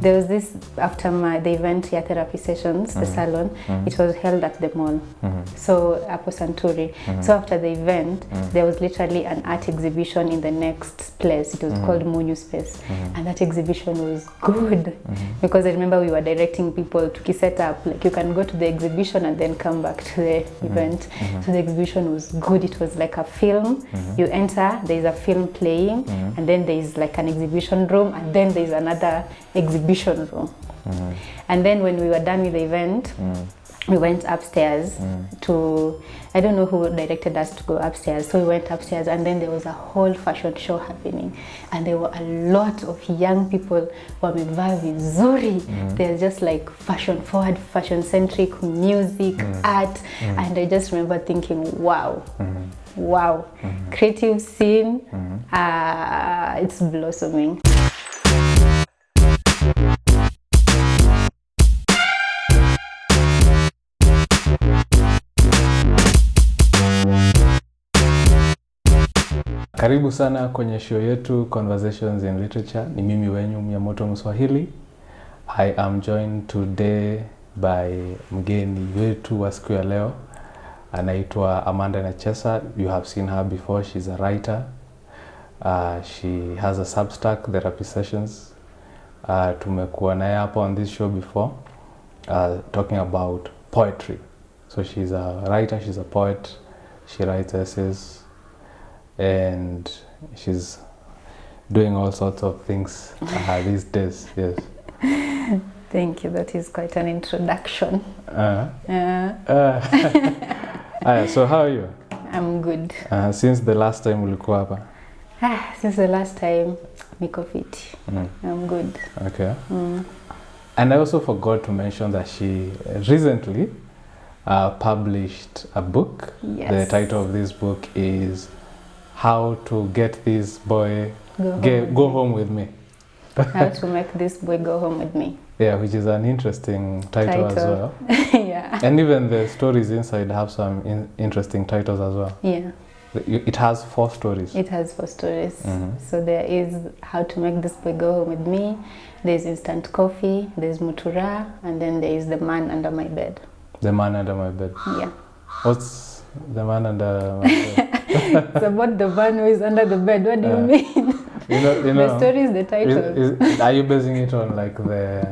There was this, after the event, therapy sessions, the salon, it was held at the mall. So, Apo Santuri. So after the event, there was literally an art exhibition in the next place. It was called Munyu Space. And that exhibition was good. Because I remember we were directing people to set up, like you can go to the exhibition and then come back to the event. So the exhibition was good. It was like a film. You enter, there's a film playing, and then there's like an exhibition room, and then there's another exhibition room. And then when we were done with the event, we went upstairs to, I don't know who directed us to go upstairs, so we went upstairs, and then there was a whole fashion show happening, and there were a lot of young people wamevaa vizuri. They're just like fashion forward, fashion centric, music, art, and I just remember thinking, wow, wow, creative scene, it's blossoming. Karibu sana kwenye show yetu Conversations in Literature. Ni mimi wenyu Miyamoto Mswahili. I am joined today by mgeni wetu wa siku ya leo. Anaitwa Amanda Nechesa. You have seen her before. She's a writer. She has a Substack, Therapy Sessions. Tumekuwa naye hapo on this show before, talking about poetry. So she's a writer, she's a poet. She writes essays. And she's doing all sorts of things these days. Yes. Thank you. That is quite an introduction. So how are you? I'm good. Since the last time ulikuwa hapa? Since the last time, niko fiti. I'm good. Okay. And I also forgot to mention that she recently published a book. Yes. The title of this book is How to Get This Boy Go Home With Me. How to Make This Boy Go Home With Me. Yeah, which is an interesting title as well. Yeah. And even the stories inside have some interesting titles as well. Yeah. It has 4 stories. It has 4 stories. So there is How to Make This Boy Go Home With Me, there's Instant Coffee, there's Mutura, and then there is The Man Under My Bed. The Man Under My Bed. Yeah. What's The Man Under My Bed? It's about the man who is under the bed. What do you mean? You know, the story is the title. Are you basing it on like the...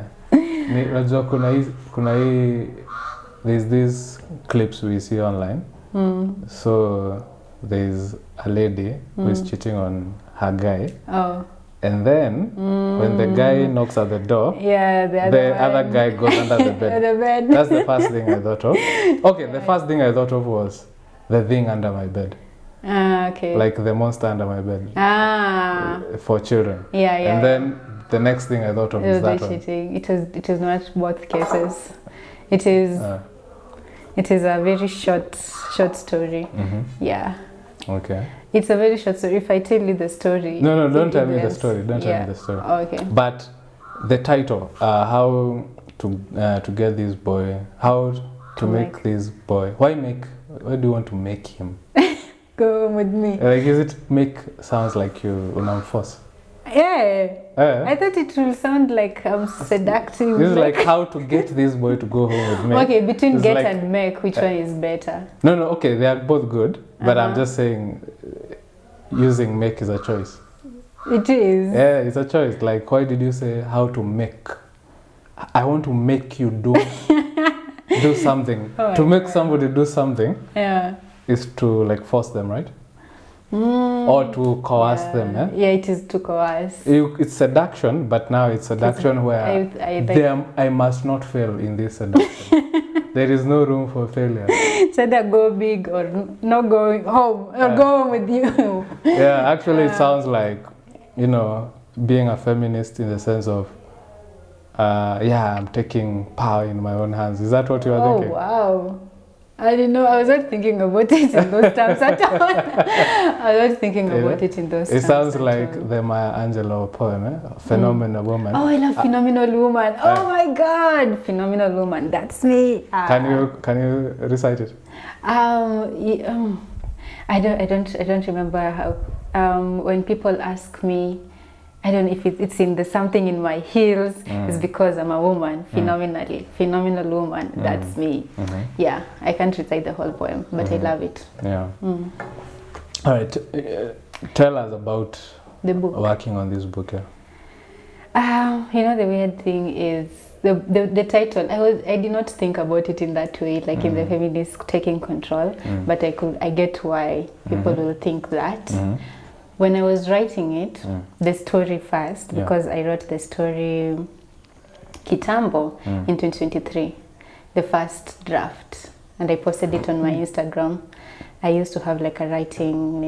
There's these clips we see online. So there's a lady who is cheating on her guy. Oh. And then when the guy knocks at the door, the other guy goes under the bed. The bed. That's the first thing I thought of. Okay, the first thing I thought of was the thing under my bed. Okay. Like the monster under my bed. For children. Yeah. And then the next thing I thought of is that cheating. It is not both cases. It is a very short story. Yeah. Okay. It's a very short story. If I tell you the story. No, don't tell me the story. Don't tell me the story. Okay. But the title, how to get this boy, how to make this boy. Why do you want to make him go home with me? Like, is it make sounds like you unenforce? Yeah. I thought it will sound like I'm seductive. This is like how to get this boy to go home with me. Okay, between it's get like, and make, which one is better? No, okay, they are both good, but I'm just saying using make is a choice. It is. Yeah, it's a choice. Like, why did you say how to make? I want to make you do something. To make somebody do something is to like force them, right? Or to coerce them. Yeah, it is to coerce. It's seduction, but now it's seduction where I must not fail in this seduction. There is no room for failure. It's either go big or not going home, or go home with you. Yeah, actually it sounds like, being a feminist in the sense of, I'm taking power in my own hands. Is that what you are thinking? Oh, wow. I didn't know. I was not thinking about it in those terms at all. I was not thinking about it in those terms. It sounds like the Maya Angelou poem, Phenomenal Woman. Oh, I love Phenomenal Woman. Oh my God, Phenomenal Woman. That's me. Can you recite it? I don't remember how. When people ask me, I don't know if it's in the something in my heels. It's because I'm a woman, phenomenal woman. That's me. Yeah, I can't recite the whole poem, but I love it. Yeah. All right, tell us about The book. working on this book. You know, the weird thing is the title. I did not think about it in that way, like in the feminist taking control, but I get why people will think that. When I was writing it, the story first, because I wrote the story Kitambo in 2023, the first draft, and I posted it on my Instagram. I used to have like a writing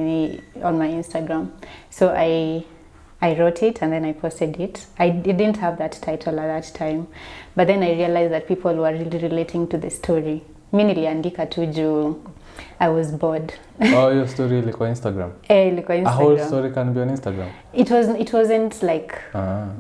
on my Instagram, so I wrote it and then I posted it. I didn't have that title at that time, but then I realized that people were really relating to the story. Mi niliandika tu juu I was bored. Oh, your story ilikuwa Instagram? Ilikuwa Instagram. A whole story can be on Instagram? It wasn't like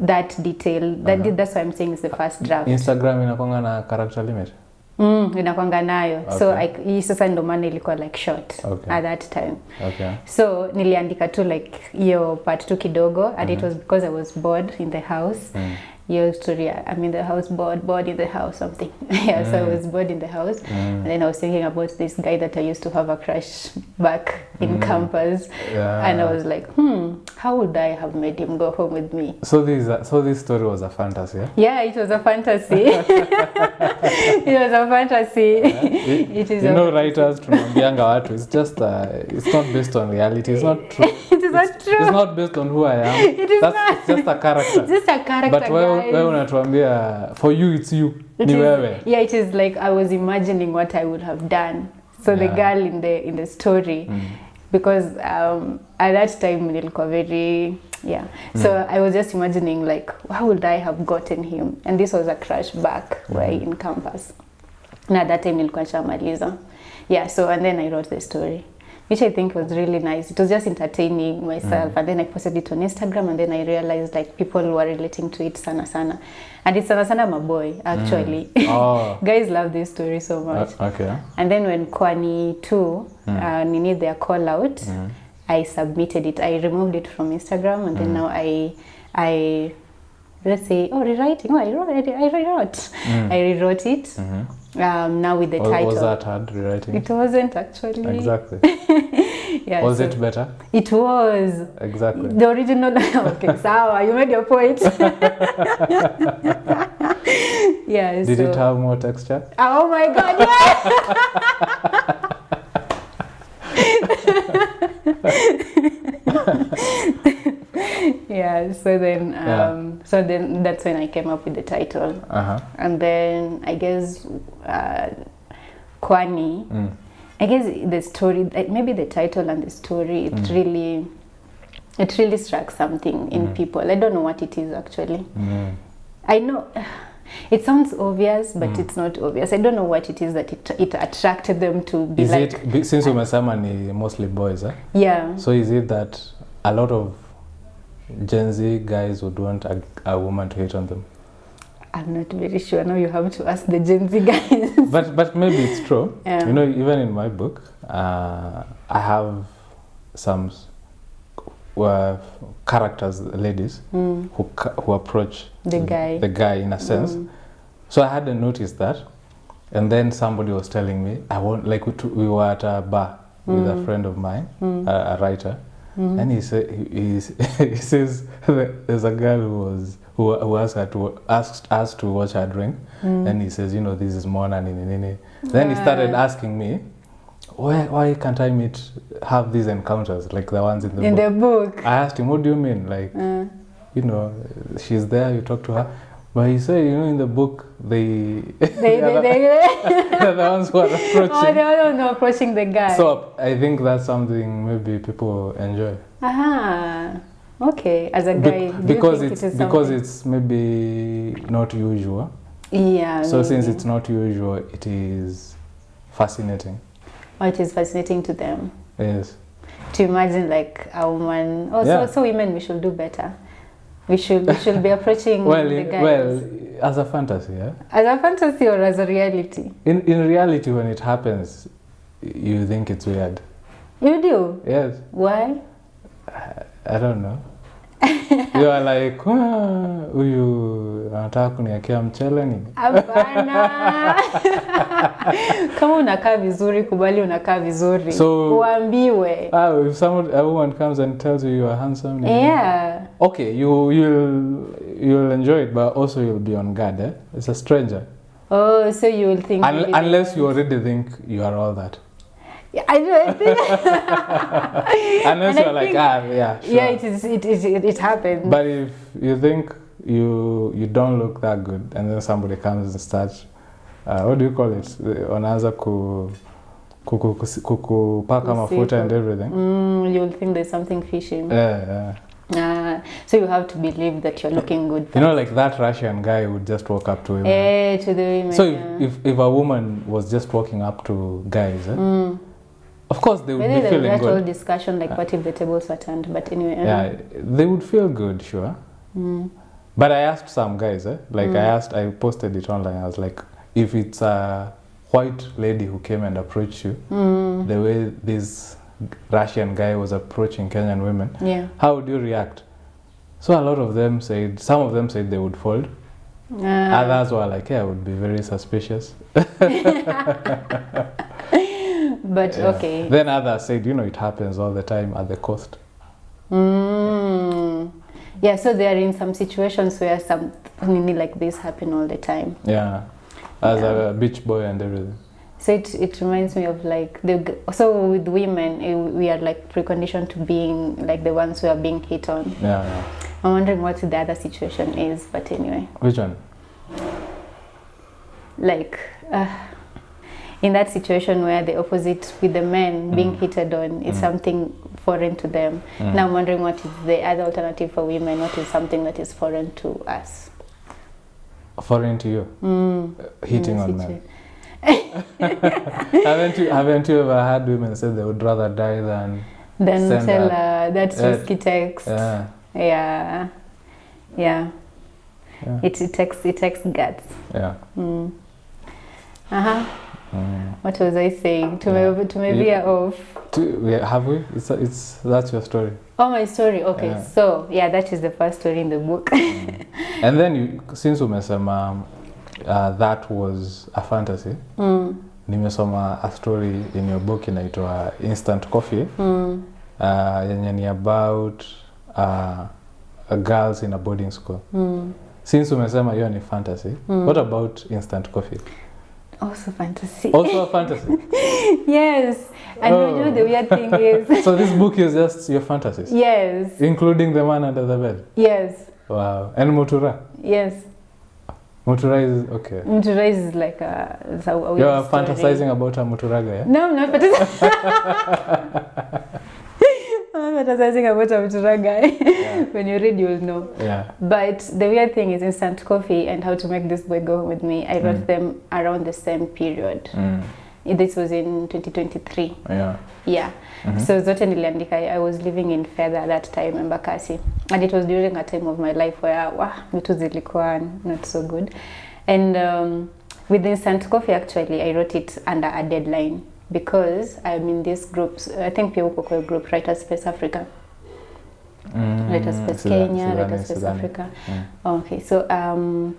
that detailed. That's why I'm saying it's the first draft. Instagram inakuanga na character limit? Inakuanga nayo. Okay. So hii sasa ndo maana ilikuwa like short at that time. Okay. So niliandika tu like hiyo part tu kidogo, and it was because I was bored in the house. Your story, I'm in the house, bored in the house, something. Yeah, so I was bored in the house. And then I was thinking about this guy that I used to have a crush back in campus. Yeah. And I was like, how would I have made him go home with me? So this story was a fantasy, yeah? Yeah, it was a fantasy. It was a fantasy. Yeah. It is. You know, writers tunambianga watu, it's just it's not based on reality. It's not true. It is not true. It's not based on who I am. It is not. It's just a character. Just a character. But wewe unatuambia for you it's you. Ni wewe. Yeah, it is like I was imagining what I would have done. So the girl in the story, because at that time nilikuwa very so I was just imagining like how would I have gotten him, and this was a crush back right in campus. Na that time nilikuwa shamaliza. So and then I wrote the story, which I think was really nice. It was just entertaining myself, and then I posted it on Instagram, and then I realized like people were relating to it sana, and it's sana my boy actually. Guys love this story so much. Okay. And then when Qwani 2 needed their call out, I submitted it. I removed it from Instagram, and then now I let's say rewriting. I rewrote it. Now with the title. Was that hard rewriting? It wasn't actually. Exactly. Was it better? It was. Exactly. The original. Okay, sawa, you made your point. Did it have more texture? Oh my God! Yeah. So then that's when I came up with the title. And then I guess Qwani. I guess the story, maybe the title and the story, it really struck something in people. I don't know what it is actually. I know it sounds obvious, but it's not obvious. I don't know what it is that it attracted them to be is like. It since umesema ni mostly boys, eh? Yeah. So is it that a lot of Gen Z guys would want a woman to hit on them? I'm not very sure. Now you have to ask the Gen Z guys. but maybe it's true. Yeah. You know, even in my book, I have some characters, ladies, who approach the guy in a sense. So I hadn't noticed that, and then somebody was telling me, we were at a bar with a friend of mine, a writer, and he says there's a girl who asked us to watch her drink, and he says, this is Mona nini. Then he started asking me, why can't I have these encounters like the ones in the book? I asked him, what do you mean? Like, she's there, you talk to her. But he said, in the book, they're the ones who are approaching. Oh, they're the ones approaching the guy. So I think that's something maybe people enjoy. Okay, as a guy, because it's maybe not usual. Yeah. So since it's not usual, it is fascinating. It is fascinating to them. Yes. To imagine like a woman. So women, we should do better. We should be approaching the guys. Well, as a fantasy, yeah. As a fantasy or as a reality? In reality, when it happens, you think it's weird. You do? Yes. Why? I don't know. You are like, huyu anataka kuniwekea mchele ni? Hapana. Kama unakaa vizuri, kubali unakaa vizuri. So, uambiwe. If a woman comes and tells you are handsome. Yeah. Okay, you'll enjoy it, but also you'll be on guard, eh? It's a stranger. Oh, so you will think... Unless you already think you are all that. Yeah, I think... Unless you're like, yeah, sure. Yeah, it happens. But if you think you don't look that good, and then somebody comes and starts, what do you call it? Wanaanza kupaka mafuta and everything. You'll think there's something fishy. Yeah. So you have to believe that you're looking good. You know, like that Russian guy would just walk up to women. To the women. So if a woman was just walking up to guys, of course they would be feeling good. Whole discussion like what if the tables were turned, but anyway. Yeah, they would feel good, sure. But I asked some guys, I posted it online. I was like, if it's a white lady who came and approached you, the way this Russian guy was approaching Kenyan women, how would you react? So some of them said they would fold. Others were like, I would be very suspicious. But okay. Then others said, it happens all the time at the coast. Yeah, so they are in some situations where something like this happen all the time. Yeah, as a beach boy and everything. So it reminds me of like so with women we are like preconditioned to being like the ones who are being hit on. Yeah. I'm wondering what the other situation is, but anyway. Which one? Like in that situation where the opposite with the men being hitted on is something foreign to them. Now I'm wondering what is the other alternative for women, what is something that is foreign to us? Foreign to you? Hitting on men. haven't you ever had women say they would rather die than tell that risky text? Yeah. It takes guts. Yeah. What was I saying? To veer off. Have we? That's your story. Oh, my story. Okay. Yeah. So that is the first story in the book. And then since umesema that was a fantasy, nimesoma a story in your book inaitwa Instant Coffee, yenye ni about girls in a boarding school. Since umesema hiyo ni fantasy, what about Instant Coffee? Also fantasy. Also a fantasy? Yes. And you know the weird thing is... So this book is just your fantasies? Yes. Including the man under the bed? Yes. Wow. And Mutura? Yes. Mutura is okay. Mutura is like a weird You're story. Fantasizing about a Muturaga, yeah? No, I'm not fantasizing. I'm not fantasizing about a Muturaga. When you read, you'll know. Yeah. But the weird thing is Instant Coffee and How to Make This Boy Go Home With Me. I wrote them around the same period. This was in 2023. Yeah. So zote niliandika, I was living in Fedha at that time in Bakasi. And it was during a time of my life where vitu zilikuwa not so good. And with Instant Coffee, actually, I wrote it under a deadline because I'm in these groups. I think people call group Writers Space Africa. Writers Space Kenya, Writers Space Africa. Okay, so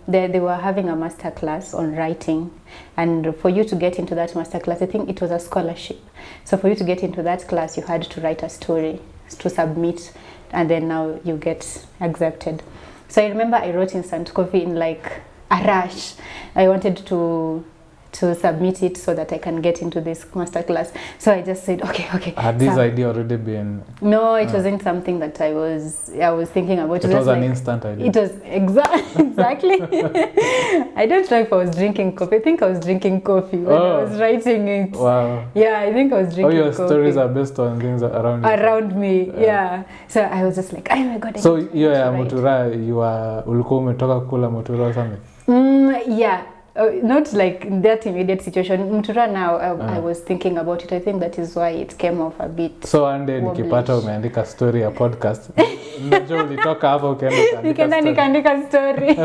they were having a master class on writing, and for you to get into that master class, I think it was a scholarship. So for you to get into that class, you had to write a story to submit, and then now you get accepted. So I remember I wrote Instant Coffee in like a rush. I wanted to submit it so that I can get into this master class. So I just said, okay. Had this idea already been? No, it wasn't something that I was thinking about. It was an instant idea. It was exactly. I don't know if I was drinking coffee. I think I was drinking coffee when I was writing it. Wow. Yeah, I think I was drinking coffee. All your stories are based on things around you. Around me, yeah. So I was just like, oh my God. So you are Mutura, ulikuwa umetoka kula Mutura or something? Yeah. Not like that immediate situation. Mutura now, I was thinking about it. I think that is why it came off a bit. So one day nikipata umeandika story ya podcast, najua ulitoka hapo ukaenda nikaandika story.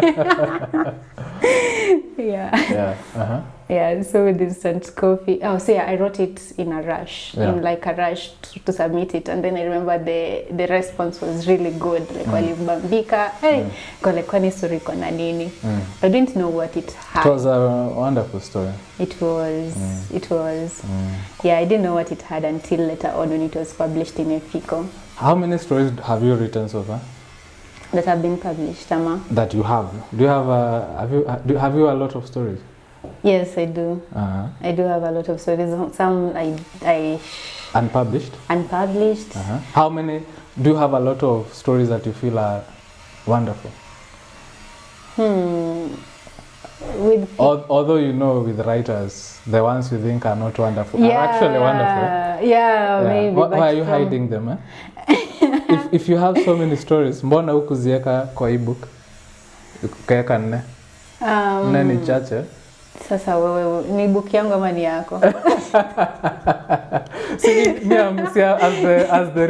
Yeah. Yeah. Yeah, so with instant coffee. Oh, so yeah, I wrote it in a rush, in like a rush to submit it, and then I remember the response was really good. Like walibambika, hey, Qwani story kona nini. I didn't know what it had. It was a wonderful story. It was. Yeah, I didn't know what it had until later on when it was published in Efiko. How many stories have you written so far? That have been published, Ama? That you have. Do you have have you a lot of stories? Yes, I do. I do have a lot of stories. Some I unpublished. Unpublished. How many? Do you have a lot of stories that you feel are wonderful? Although you know, with writers, the ones you think are not wonderful are actually wonderful. Yeah, maybe. Why are you hiding them? Eh? if you have so many stories, mbona hukuziweka kwa ebook? Ukaweka nne. Nne ni chache. Sasa wewe ni book yangu ama ni yako? As the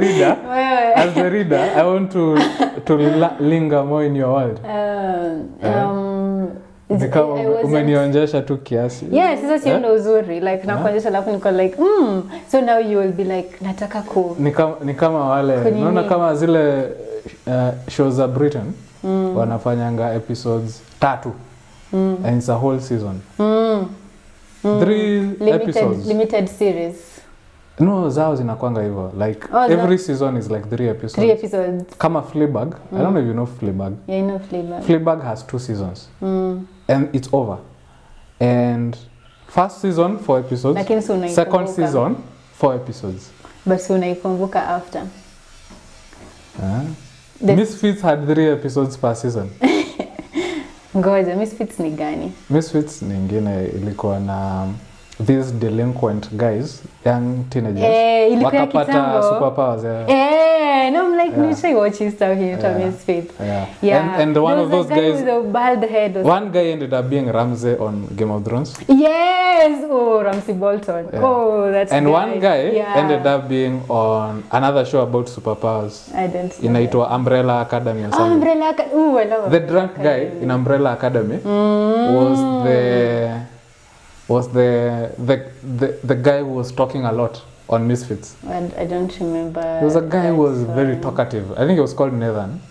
reader, I want to linger more in your world. Umenionjesha tu kiasi. Yes, sasa sio ndo uzuri. Like nakuonyesha alafu niko like so now you will be like nataka ku ni kama wale unaona kama zile shows za Britain wanafanyanga episodes 3 and it's a whole season. 3 episodes. Limited series. No, zao zinakwanga hivyo. Like every season is like 3 episodes. 3 episodes. Kama Fleabag. I don't know if you know Fleabag. Yeah, I know Fleabag. Fleabag has 2 seasons. And it's over. And first season 4 episodes. Second season 4 episodes. But so unaikumbuka after. Misfits had 3 episodes per season. Ngoja, Misfits ni gani? Misfits nyingine ilikuwa na these delinquent guys, young teenagers, wakapata superpowers. No, I'm like, you should watch his stuff here to Misfits. Yeah. And one of those guys, with a bald head. One guy ended up being Ramsay on Game of Thrones. Yes! Oh, Ramsay Bolton. Yeah. Oh, that's And one guy ended up being on another show about superpowers. I didn't see Inaitwa Umbrella Academy or something. Umbrella Academy. Ooh, I love The drunk guy in Umbrella Academy was the guy who was talking a lot on Misfits. I don't remember. There was a guy who was very talkative. I think he was called Nathan.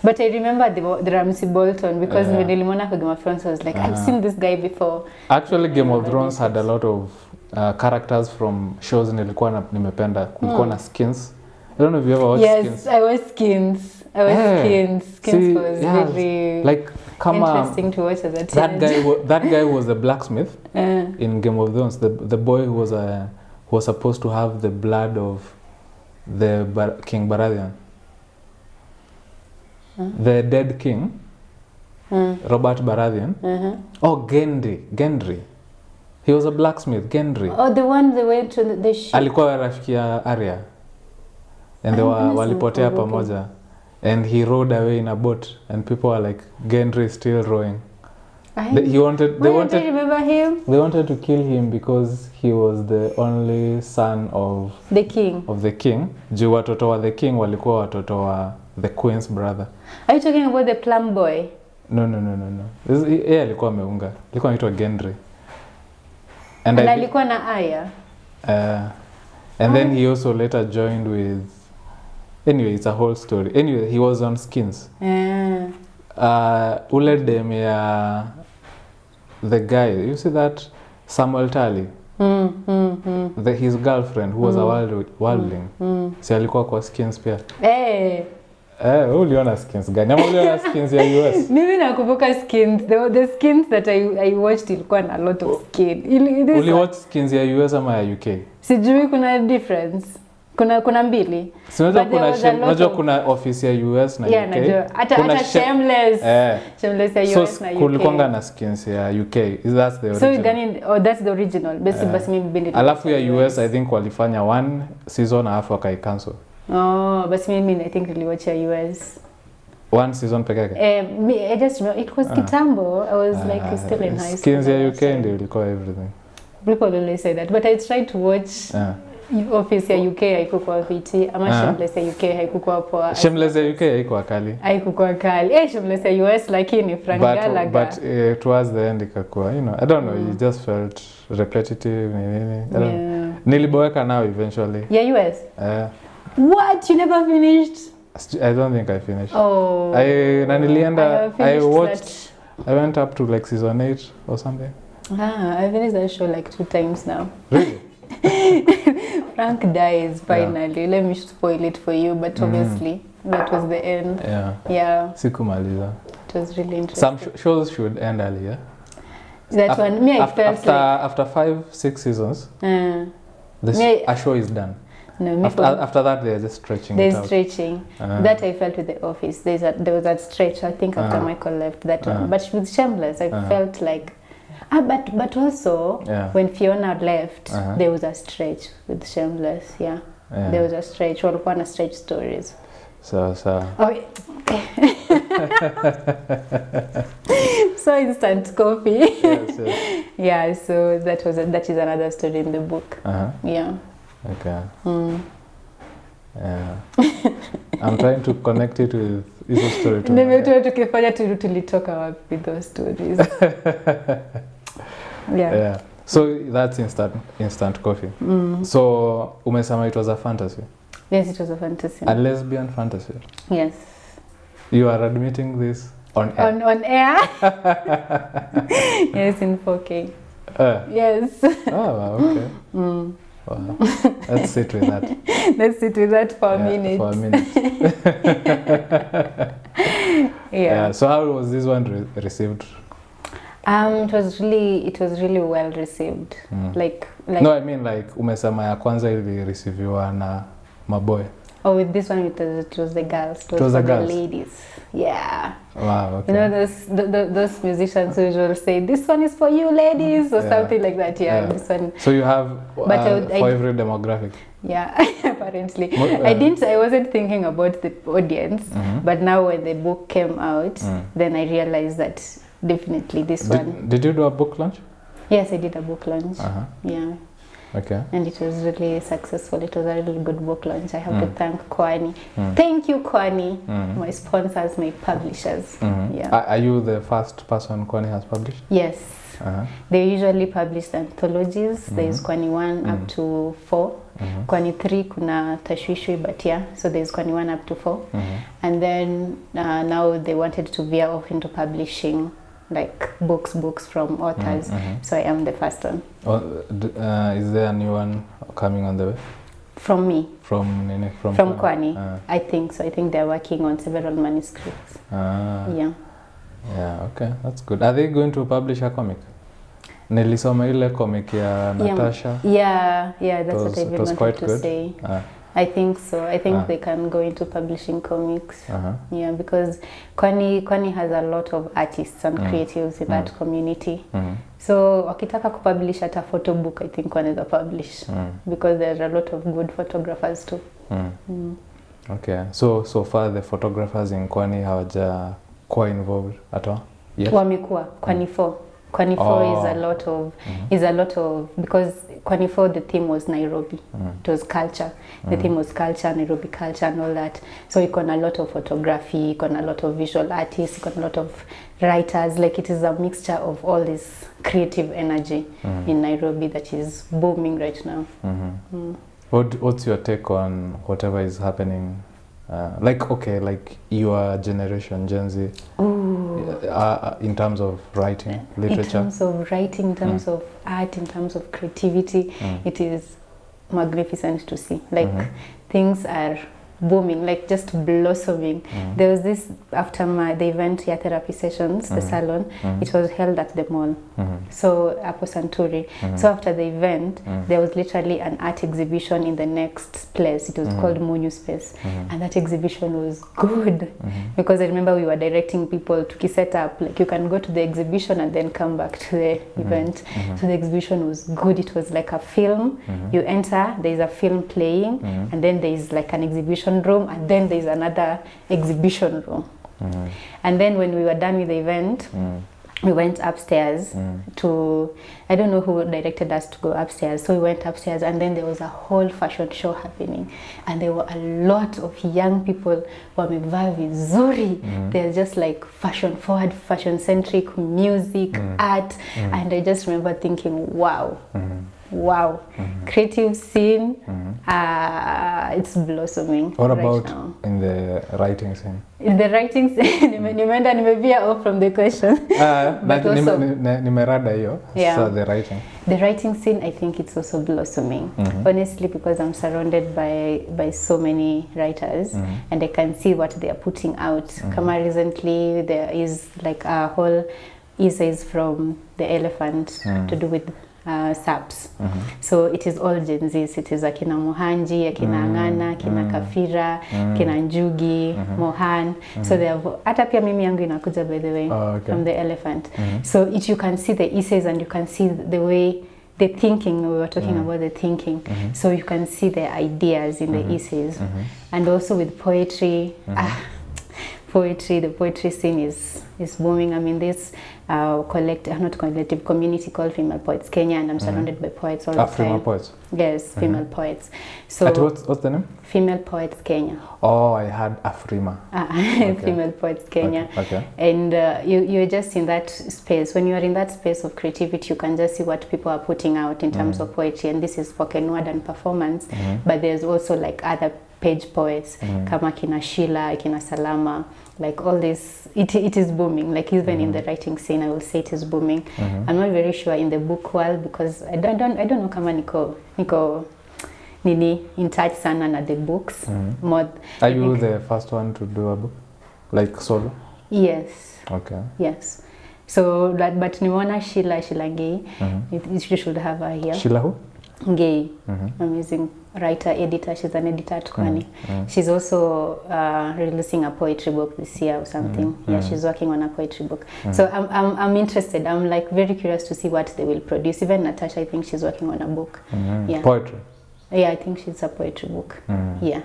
But I remember the Ramsay Bolton because when nilimwona kwa Game of Thrones I was like, I've seen this guy before. Actually, Game of Thrones had a lot of characters from shows nilikuwa nimependa. Kulikuwa na Skins. I don't know if you ever watched Skins. Yes, I watched Skins. Skins was very like interesting to watch at that time. That guy was the blacksmith in Game of Thrones. The boy who was supposed to have the blood of the King Baratheon. The dead king, Robert Baratheon. Oh, Gendry. He was a blacksmith, Gendry. Oh, the one they went to the ship. Alikuwa rafiki ya Arya. And they walipotea pamoja. And he rowed away in a boat. And people were like, Gendry is still rowing. They wanted remember him? They wanted to kill him because he was the only son of the king. Juu watoto wa the king walikuwa watoto wa the queen's brother. Are you talking about the plum boy? No. Yeye alikuwa ameunga. Alikuwa anaitwa Gendry. And alikuwa na Arya. And then he also later joined with. Anyway, it's a whole story. Anyway, he was on Skins. Ule dem ya the guy, you see that Samuel Talley, his girlfriend who was a wildling. Si alikuwa kwa Skins pia. Uliona Skins gani? Ama uliona Skins ya US? Mimi nakumbuka Skins. The Skins that I watched ilikuwa na a lot of skin. Uliwatch Skins ya US ama ya UK? Sijui kuna difference. Kuna mbili. Unajua kuna office ya US na UK. Yeah, najua. Hata Shameless. Shameless ya US na UK. Kulikuwa na Skins ya UK. That's the original. That's the original. Basi mimi bindi. Alafu ya US I think walifanya 1 season alafu wakai cancel. Basi mimi I think niliwatch ya US. 1 season peke yake. I just remember it was kitambo. I was like still in high school. Skins ya UK ndio ilikuwa everything. People always say that, but I tried to watch office ya UK haikuwa fiti ama shameless ya UK haikuwa poa. Shameless ya UK haikuwa kali. Haikuwa kali. Shameless ya US lakini Frank Gallagher. But towards the end ikakuwa, you know, I don't know, it just felt repetitive nini. Niliboeka now eventually. Yeah, US. What? You never finished? I don't think I finished. Oh. I went up to like season 8 or something. I finished that show like 2 times now. Really? Frank dies finally. Let me spoil it for you, but obviously that was the end. Yeah. Sikumaliza. It was really interesting. Some shows should end early, yeah? That one, me I felt after 5-6 seasons, a show is done. No, after that they're just stretching. They're stretching. That I felt with The Office. There was that stretch. I think after Michael left that one. But with Shameless, I felt like, but also when Fiona left, there was a stretch with Shameless. Yeah. There was a stretch. Walikuwa na stretch stories. So. Oh. So instant coffee. Yes. Yeah. So that is another story in the book. Yeah. Okay. Yeah. I'm trying to connect it with Isele's story too. Nimetua tukifanya tulitoka wapi with those stories. Yeah. So that's instant coffee. So umesema it was a fantasy. Yes, it was a fantasy. A lesbian fantasy. Yes. You are admitting this on air. On air. Yes, in 4K. Yes. Oh, okay. Wow. Let's sit with that. Let's sit with that for a minute. For a minute. Yeah. So how was this one received? It was really well received. Like no, I mean like umesema ya kwanza ili receiviwa na maboy. Oh, with this one it was the girls. It was the girls. Ladies. Yeah. Wow. Okay. You know those musicians who will say this one is for you ladies or something like that. Yeah. This one. So you have for every demographic. Yeah, apparently. I wasn't thinking about the audience, but now when the book came out, then I realized that definitely this one. Did you do a book launch? Yes, I did a book launch. Yeah. Okay. And it was really successful. It was a really good book launch. I have to thank Qwani. Thank you, Qwani, my sponsors, my publishers. Yeah. Are you the first person Qwani has published? Yes. They usually publish anthologies. There is Qwani 1 up to 4. Qwani 3 kuna tashwishwi, but yeah, so there's Qwani 1 up to 4. And then now they wanted to veer off into publishing like books from authors. So I am the first one. Is there a new one coming on the way? From me? From Qwani. I think so. I think they're working on several manuscripts. Yeah. Yeah, okay. That's good. Are they going to publish a comic? Nilisoma ile comic ya Natasha. Yeah, that's what I wanted to say. I think so. I think they can go into publishing comics. Yeah, because Qwani has a lot of artists and creatives in that community. So wakitaka kupublish at a photo book, I think wanaweza publish because there are a lot of good photographers too. Okay. So far the photographers in Qwani hawajakuwa involved at all? Yes. Wamekuwa Qwani 4. Qwani 4 is a lot of because Qwani 4 the theme was Nairobi. It was culture. The theme was culture, Nairobi culture and all that. So you got a lot of photography, you got a lot of visual artists, you got a lot of writers. Like it is a mixture of all this creative energy in Nairobi that is booming right now. What's your take on whatever is happening? Like your generation, Gen Z, in terms of writing, literature? In terms of writing, in terms of art, in terms of creativity, it is magnificent to see. Like things are booming, like just blossoming. There was this, after the event, therapy sessions, the salon, it was held at the mall. So, Apo Santuri. So after the event, there was literally an art exhibition in the next place. It was called Munyu Space. And that exhibition was good. Because I remember we were directing people to set up, like you can go to the exhibition and then come back to the event. So the exhibition was good. It was like a film. You enter, there's a film playing, and then there's like an exhibition room, and then there's another exhibition room. And then when we were done with the event, we went upstairs to, I don't know who directed us to go upstairs, so we went upstairs, and then there was a whole fashion show happening, and there were a lot of young people wamevaa vizuri. They're just like fashion forward, fashion centric, music, art, and I just remember thinking, wow, creative scene, it's blossoming. What right about now. in the writing scene? In the writing scene, nimevia off from the question. But also, nimerada hiyo. Yeah. So the writing. The writing scene, I think it's also blossoming. Honestly, because I'm surrounded by so many writers, and I can see what they are putting out. Kama recently, there is like a whole essays from the elephant to do with SAPs. So it is all Gen Zs. It is akina Mohanji, akina Angana, akina Kafira, akina Njugi, Mohan. So they have, hata pia mimi yangu inakuja by the way, from the elephant. So you can see the essays, and you can see the way the thinking, we were talking about the thinking. So you can see the ideas in the essays. And also with poetry, the poetry scene is booming. I mean, this collective community called Female Poets Kenya, and I'm surrounded by poets all the time. Female poets? Yes, female poets. So what's the name? Female Poets Kenya. Oh, I had Afrima. Okay. Female Poets Kenya. Okay. And you're just in that space. When you're in that space of creativity, you can just see what people are putting out in terms of poetry. And this is spoken word and performance. But there's also like other page poets, kama kina Sheila, kina Salama, like all this. It is booming. Like even in the writing scene, I will say it is booming. I'm not very sure in the book world, because I don't know kama niko nini in touch sana na the books. More. Are you the first one to do a book, like solo? Yes. Okay. Yes. So but nimeona Sheila Gay. You should have her here. Sheila who? Gay, amazing writer, editor. She's an editor at Qwani. She's also releasing a poetry book this year or something. Yeah, she's working on a poetry book. So I'm interested. I'm like very curious to see what they will produce. Even Natasha, I think she's working on a book. Yeah. Poetry? Yeah, I think she's a poetry book. Yeah,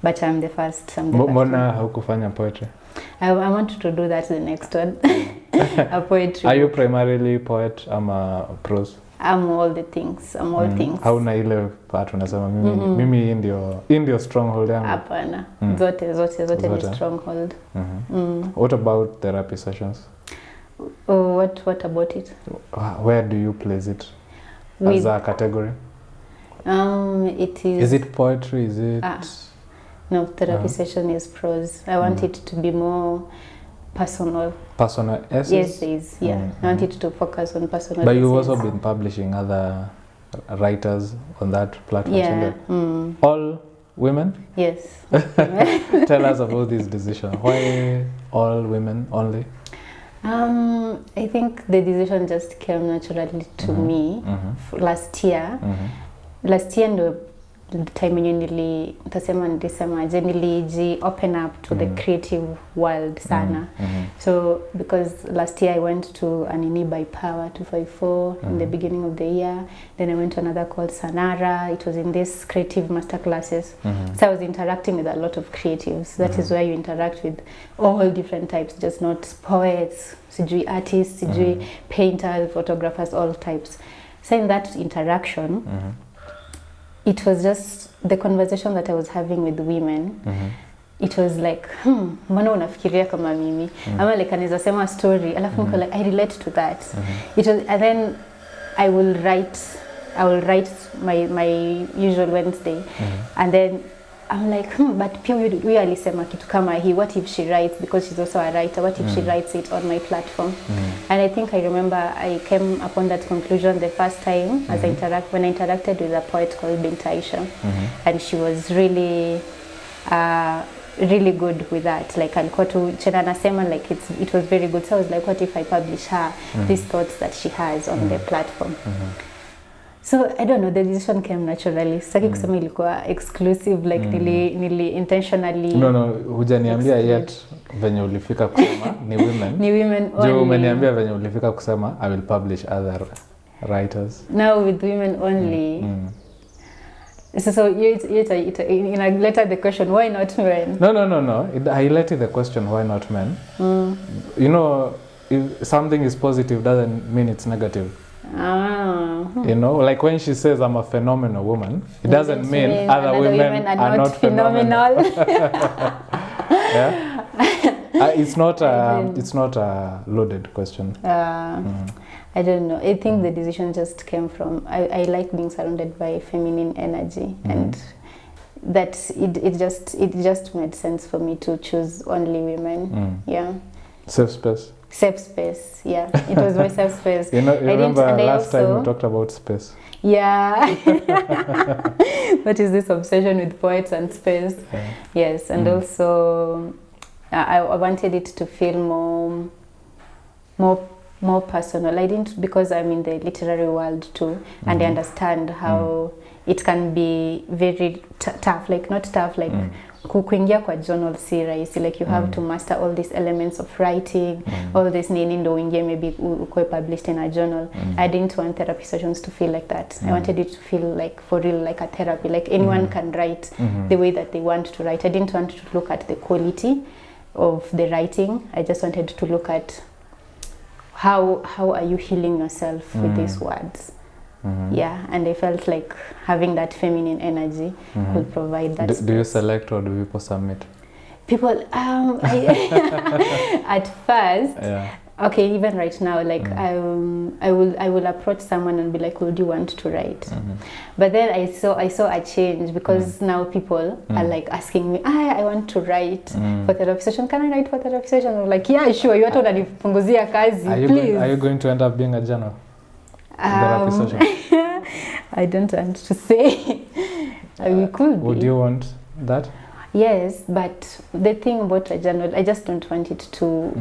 but I'm the first. Mbona haukufanya poetry? I want to do that the next one. A poetry. Are you primarily poet ama prose? I'm all the things. I'm all things. Hauna ile part unasema mimi ndio stronghold yangu? Hapana. Zote ni stronghold. What about therapy sessions? Oh, what about it? Where do you place it as a category? It is. Is it poetry? Is it? No, therapy session is prose. I want it to be more personal. Personal essays? Yes, yeah. I want it to focus on personal But essays. you've also been publishing other writers on that platform? Yeah. All women? Yes. Tell us about this decision. Why all women only? I think the decision just came naturally to me last year. Last year ndo time yenye nilisema open up to the creative world sana. So because last year I went to Anini by Power 254 in the beginning of the year. Then I went to another called Sanara. It was in this creative master classes. So I was interacting with a lot of creatives. That is where you interact with all different types, just not poets, sijui artists, sijui painters, photographers, all types. So in that interaction, it was just the conversation that I was having with women. It was like, mbona unafikiria kama mimi? Ama like anaweza sema story, alafu niko like, I relate to that. It was, and then I will write my usual Wednesday, and then I'm like, but pia huyu alisema kitu kama hii. What if she writes, because she's also a writer, what if she writes it on my platform? And I think I remember I came upon that conclusion the first time as when I interacted with a poet called Bintaisha. And she was really really good with that. Like alikuwa tu chena nasema like it was very good. So I was like, what if I publish her these thoughts that she has on the platform? So I don't know, the decision came naturally. Sitaki kusema ilikuwa exclusive, like nili intentionally. No, hujaniambia yet venye ulifika kusema ni women. Ni women only. Jo umeniambia venye ulifika kusema I will publish other writers. Now with women only. So you later the question, why not men? No. I highlighted the question, why not men? You know, if something is positive doesn't mean it's negative. You know, like when she says I'm a phenomenal woman, it doesn't mean other women are not phenomenal. Yeah. It's not a loaded question. I don't know. I think the decision just came from I like being surrounded by feminine energy, and that it just made sense for me to choose only women. Yeah. Safe space. Safe space. Yeah. It was my safe space. You remember last time we talked about space. Yeah. What is this obsession with poets and space? Yeah. Yes, and also I wanted it to feel more personal. I didn't, because I'm in the literary world too, and I understand how it can be very tough, like not tough, like kuingia kwa journal si rahisi, like you have to master all these elements of writing, all this nini ndo uingie maybe ukwe published in a journal. I didn't want therapy sessions to feel like that. I wanted it to feel like for real, like a therapy, like anyone can write the way that they want to write. I didn't want to look at the quality of the writing. I just wanted to look at how are you healing yourself with these words. Yeah, and I felt like having that feminine energy could provide that. Do you select or do people submit? People, at first, okay, even right now, like I will approach someone and be like, would you want to write? But then I saw a change, because now people are like asking me, I want to write for therapy session. Can I write for therapy session? I'm like, yeah, sure. You want to punguzia kazi, please. Are you going to end up being a journal? I don't want to say. We could. Would you want that? Yes, but the thing about a journal, I just don't want it to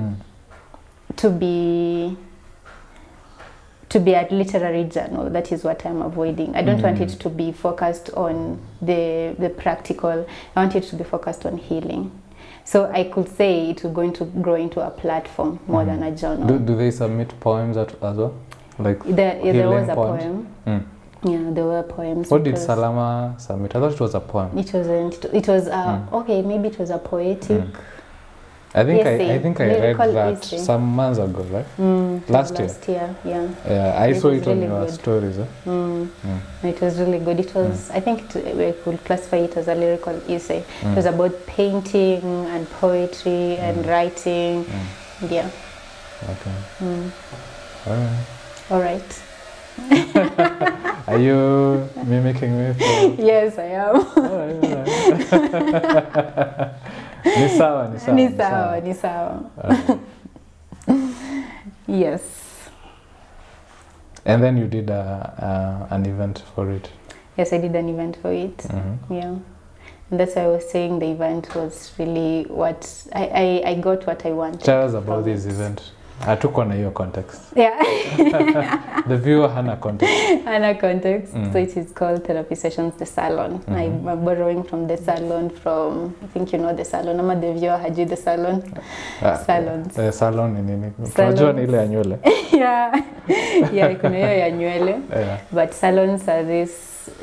be a literary journal. That is what I'm avoiding. I don't want it to be focused on the practical. I want it to be focused on healing. So I could say it is going to grow into a platform more than a journal. Do they submit poems as well? Like there was a poems? poem. Yeah, there were poems. What did Salama submit? I thought it was a poem. It wasn't. It was okay. Maybe it was a poetic. I think I read that essay some months ago, right? Last year. Yeah. I saw it on your stories. It was really good. It was. I think we could classify it as a lyrical essay. It was about painting and poetry and writing. Yeah. Okay. All right. Are you mimicking me? Yes, I am. Ni sawa. Yes. And then you did an event for it. Yes, I did an event for it. Yeah. And that's why I was saying the event was really what I got what I wanted. Tell us about this event. Hatuko na hiyo context. Yeah. The viewer hana context. Hana context. So it is called Therapy Sessions The Salon. I'm borrowing from the salon from, I think you know the salon. Ama the viewer hajui the salon. Salons. The salon ni nini? Tunajua ni ile ya nywele. Yeah, kuna hiyo ya nywele. But salons are this,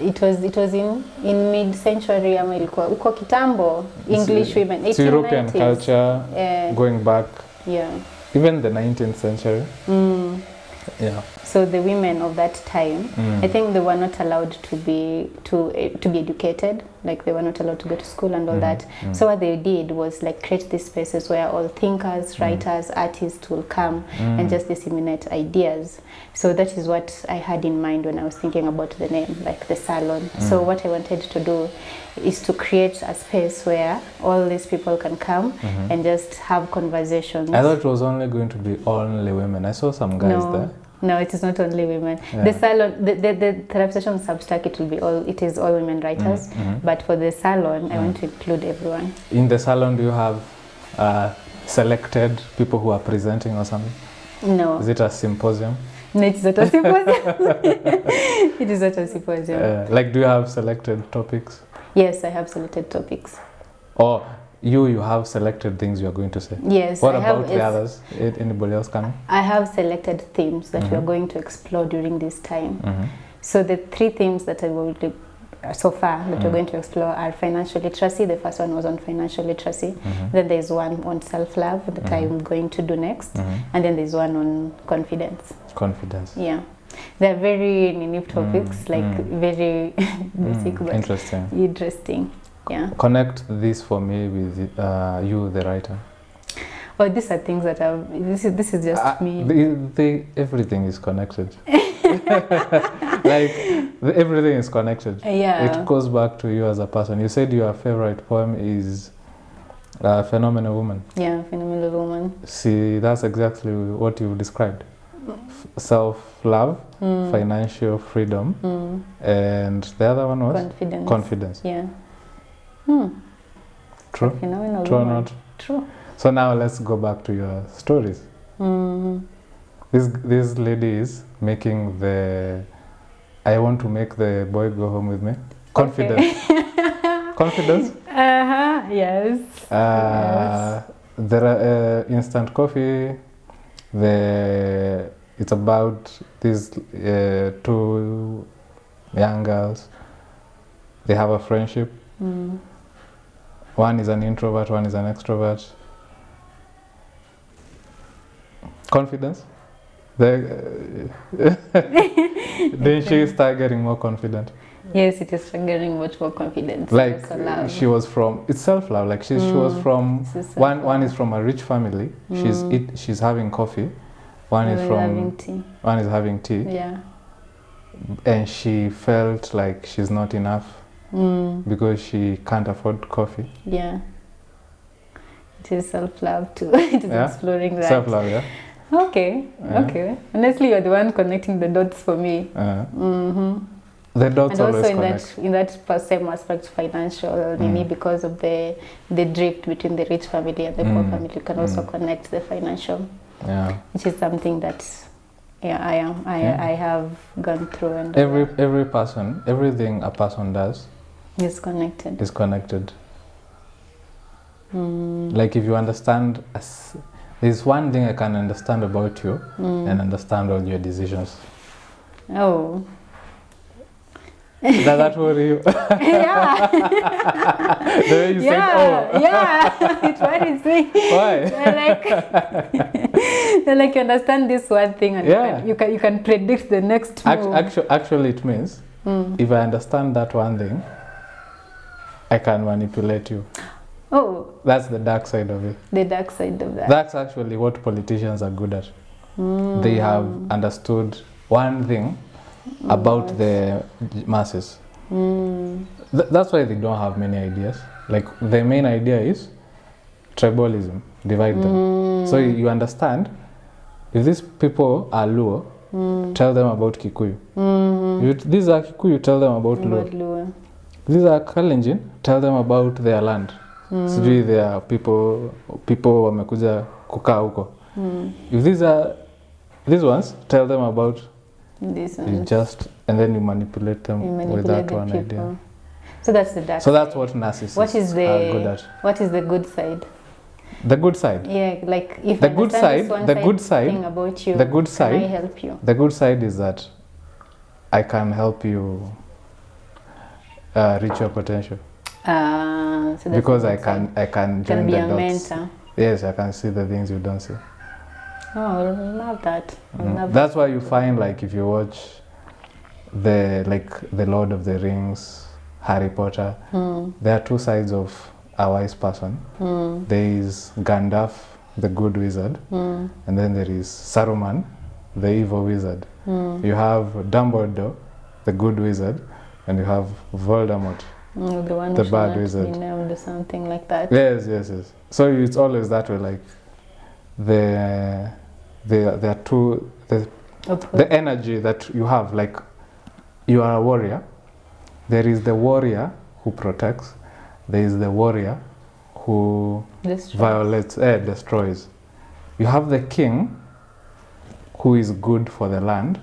it was in mid-century ama ilikuwa uko kitambo, English women, 1890s. European culture going back. Yeah. Even the 19th century. Yeah. So the women of that time, I think they were not allowed to be educated. Like they were not allowed to go to school and all that. So what they did was like create these spaces where all thinkers, writers, artists will come and just disseminate ideas. So that is what I had in mind when I was thinking about the name, like the salon. So what I wanted to do is to create a space where all these people can come and just have conversations. I thought it was only going to be only women. I saw some guys there. No, it is not only women. Yeah. The salon, the therapy session Substack, it is all women writers. But for the salon, I want to include everyone. In the salon, do you have selected people who are presenting or something? No. Is it a symposium? No, it's not a symposium. It is not a symposium. Like, do you have selected topics? Yes, I have selected topics. Or you have selected things you are going to say? Yes. What about the others? Anybody else coming? I have selected themes that we are going to explore during this time. So the 3 themes that so far that we're going to explore are financial literacy. The first one was on financial literacy. Then there's one on self-love that I'm going to do next. And then there's one on confidence. Confidence. Yeah. They're very unique topics, like very basic, but interesting. Yeah. Connect this for me with you, the writer. Oh, these are things that I've. This is just me. Everything is connected. Like everything is connected. Yeah. It goes back to you as a person. You said your favorite poem is "Phenomenal Woman." Yeah, Phenomenal Woman. See, that's exactly what you've described. Self-love, financial freedom, and the other one was confidence. Yeah. True. Phenomenal True or woman. not? True. So now let's go back to your stories. This lady is making the I want to make the boy go home with me. Confidence. Okay. Confidence. Yes. Yes. There are instant coffee. It's about these two young girls. They have a friendship. One is an introvert, one is an extrovert. Confidence. Then she start getting more confident. Yes, it is getting much more confidence. Like she was from, it's self-love. Like she was from one is from a rich family. She's having coffee. One is having tea. Yeah. And she felt like she's not enough because she can't afford coffee. Yeah. It is self-love too. It is exploring that. Self-love, yeah. Okay. Okay. Honestly, you're the one connecting the dots for me. The dots and always also connect. in that same aspect, financial, because of the drift between the rich family and the poor family, you can also connect the financial. Yeah. Which is something that I have gone through, and every person, everything a person does is connected. Like if you understand, there's one thing I can understand about you and understand all your decisions. Oh. Does that worry you? Yeah. The way you said, oh. Yeah. It worries me. Why? They're like, you understand this one thing, and you can predict the next move. Actually, it means if I understand that one thing, I can manipulate you. Oh. That's the dark side of it. The dark side of that. That's actually what politicians are good at. They have understood one thing about the masses. That's why they don't have many ideas. Like the main idea is tribalism, divide them. So you understand, if these people are Luo, tell them about Kikuyu. These are Kikuyu, tell them about Luo. These are Kalenjin, tell them about their land. Sijui their people wamekuja kukaa huko. If these ones, tell them about this one. You just, and then you manipulate them with that one idea. So that's the dark side. That's what narcissists are good at. What is the good side? The good side? Yeah, like if the good side, thing about you, the good side, can I help you? The good side is that I can help you reach your potential. So because I can join be the a dots. mentor. Yes, I can see the things you don't see. Oh, I love that. That's why you find, like, if you watch the Lord of the Rings, Harry Potter, there are two sides of a wise person. There is Gandalf, the good wizard, and then there is Saruman, the evil wizard. You have Dumbledore, the good wizard, and you have Voldemort, the one the bad wizard. Be named or something like that. Yes. So it's always that way, like there are two, the energy that you have, like you are a warrior. There is the warrior who protects. There is the warrior who destroys. You have the king who is good for the land,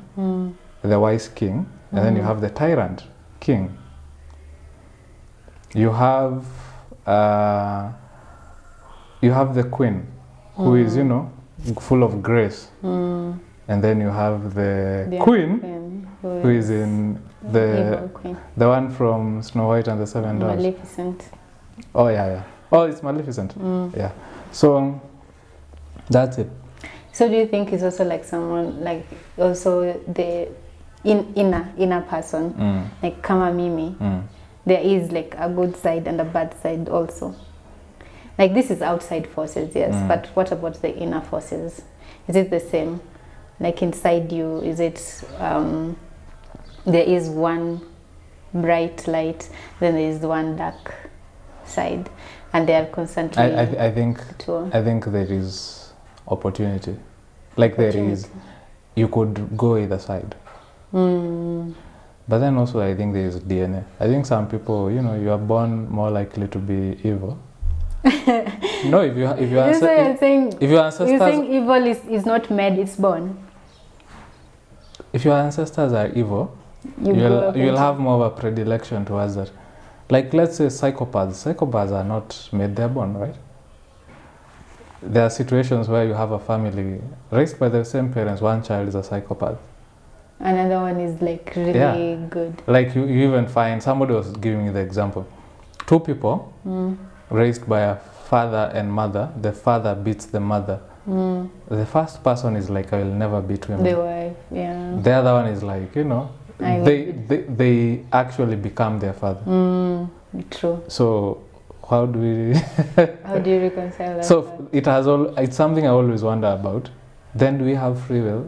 the wise king, and then you have the tyrant king. You have the queen who is, full of grace. And then you have the queen who is in Evil Queen. the one from Snow White and the Seven Dwarfs. Maleficent. Oh yeah. Oh, it's Maleficent. Yeah. So that's it. So do you think he's also like someone, like also the inner person, like kama mimi? There is like a good side and a bad side also. Like this is outside forces, yes, but what about the inner forces? Is it the same? Like inside you, is it, there is one bright light, then there is one dark side, and they are constantly... I think there is opportunity. Like there is, you could go either side. But then also I think there is DNA. I think some people, you are born more likely to be evil. No, if your ancestors, you're saying evil is not made, it's born. If your ancestors are evil, you'll have more of a predilection towards that. Like let's say psychopaths are not made, they're born, right? There are situations where you have a family raised by the same parents, one child is a psychopath. Another one is like really good. Like you even find, somebody was giving me the example. Two people raised by a father and mother, the father beats the mother. The first person is like, I will never beat women. The wife, yeah. The other one is like, they actually become their father. True. So how do we... How do you reconcile that? So it's something I always wonder about. Then do we have free will?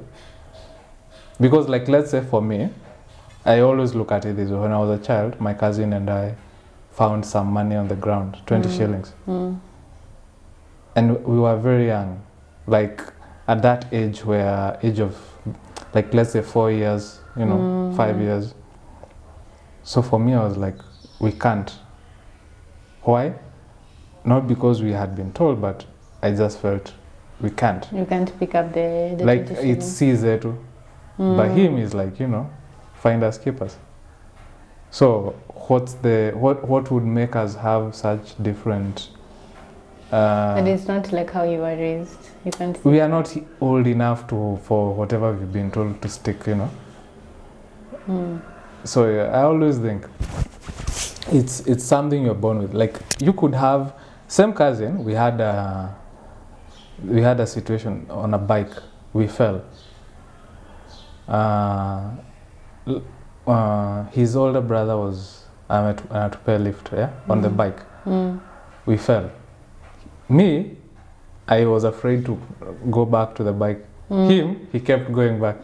Because like, let's say for me, I always look at it this way. When I was a child, my cousin and I found some money on the ground, 20 shillings. And we were very young. Like at that age of like, let's say 4 years, 5 years. So for me, I was like, we can't. Why? Not because we had been told, but I just felt we can't. You can't pick up the like it's Caesar too. But him is like, finders keepers. So what would make us have such different... and it's not like how you were raised. You can't... We are not old enough for whatever we've been told to stick, So yeah, I always think it's something you're born with. Like you could have, same cousin, we had a situation on a bike, we fell. His older brother was to pay lift, on the bike. We fell. Me, I was afraid to go back to the bike. Him, he kept going back.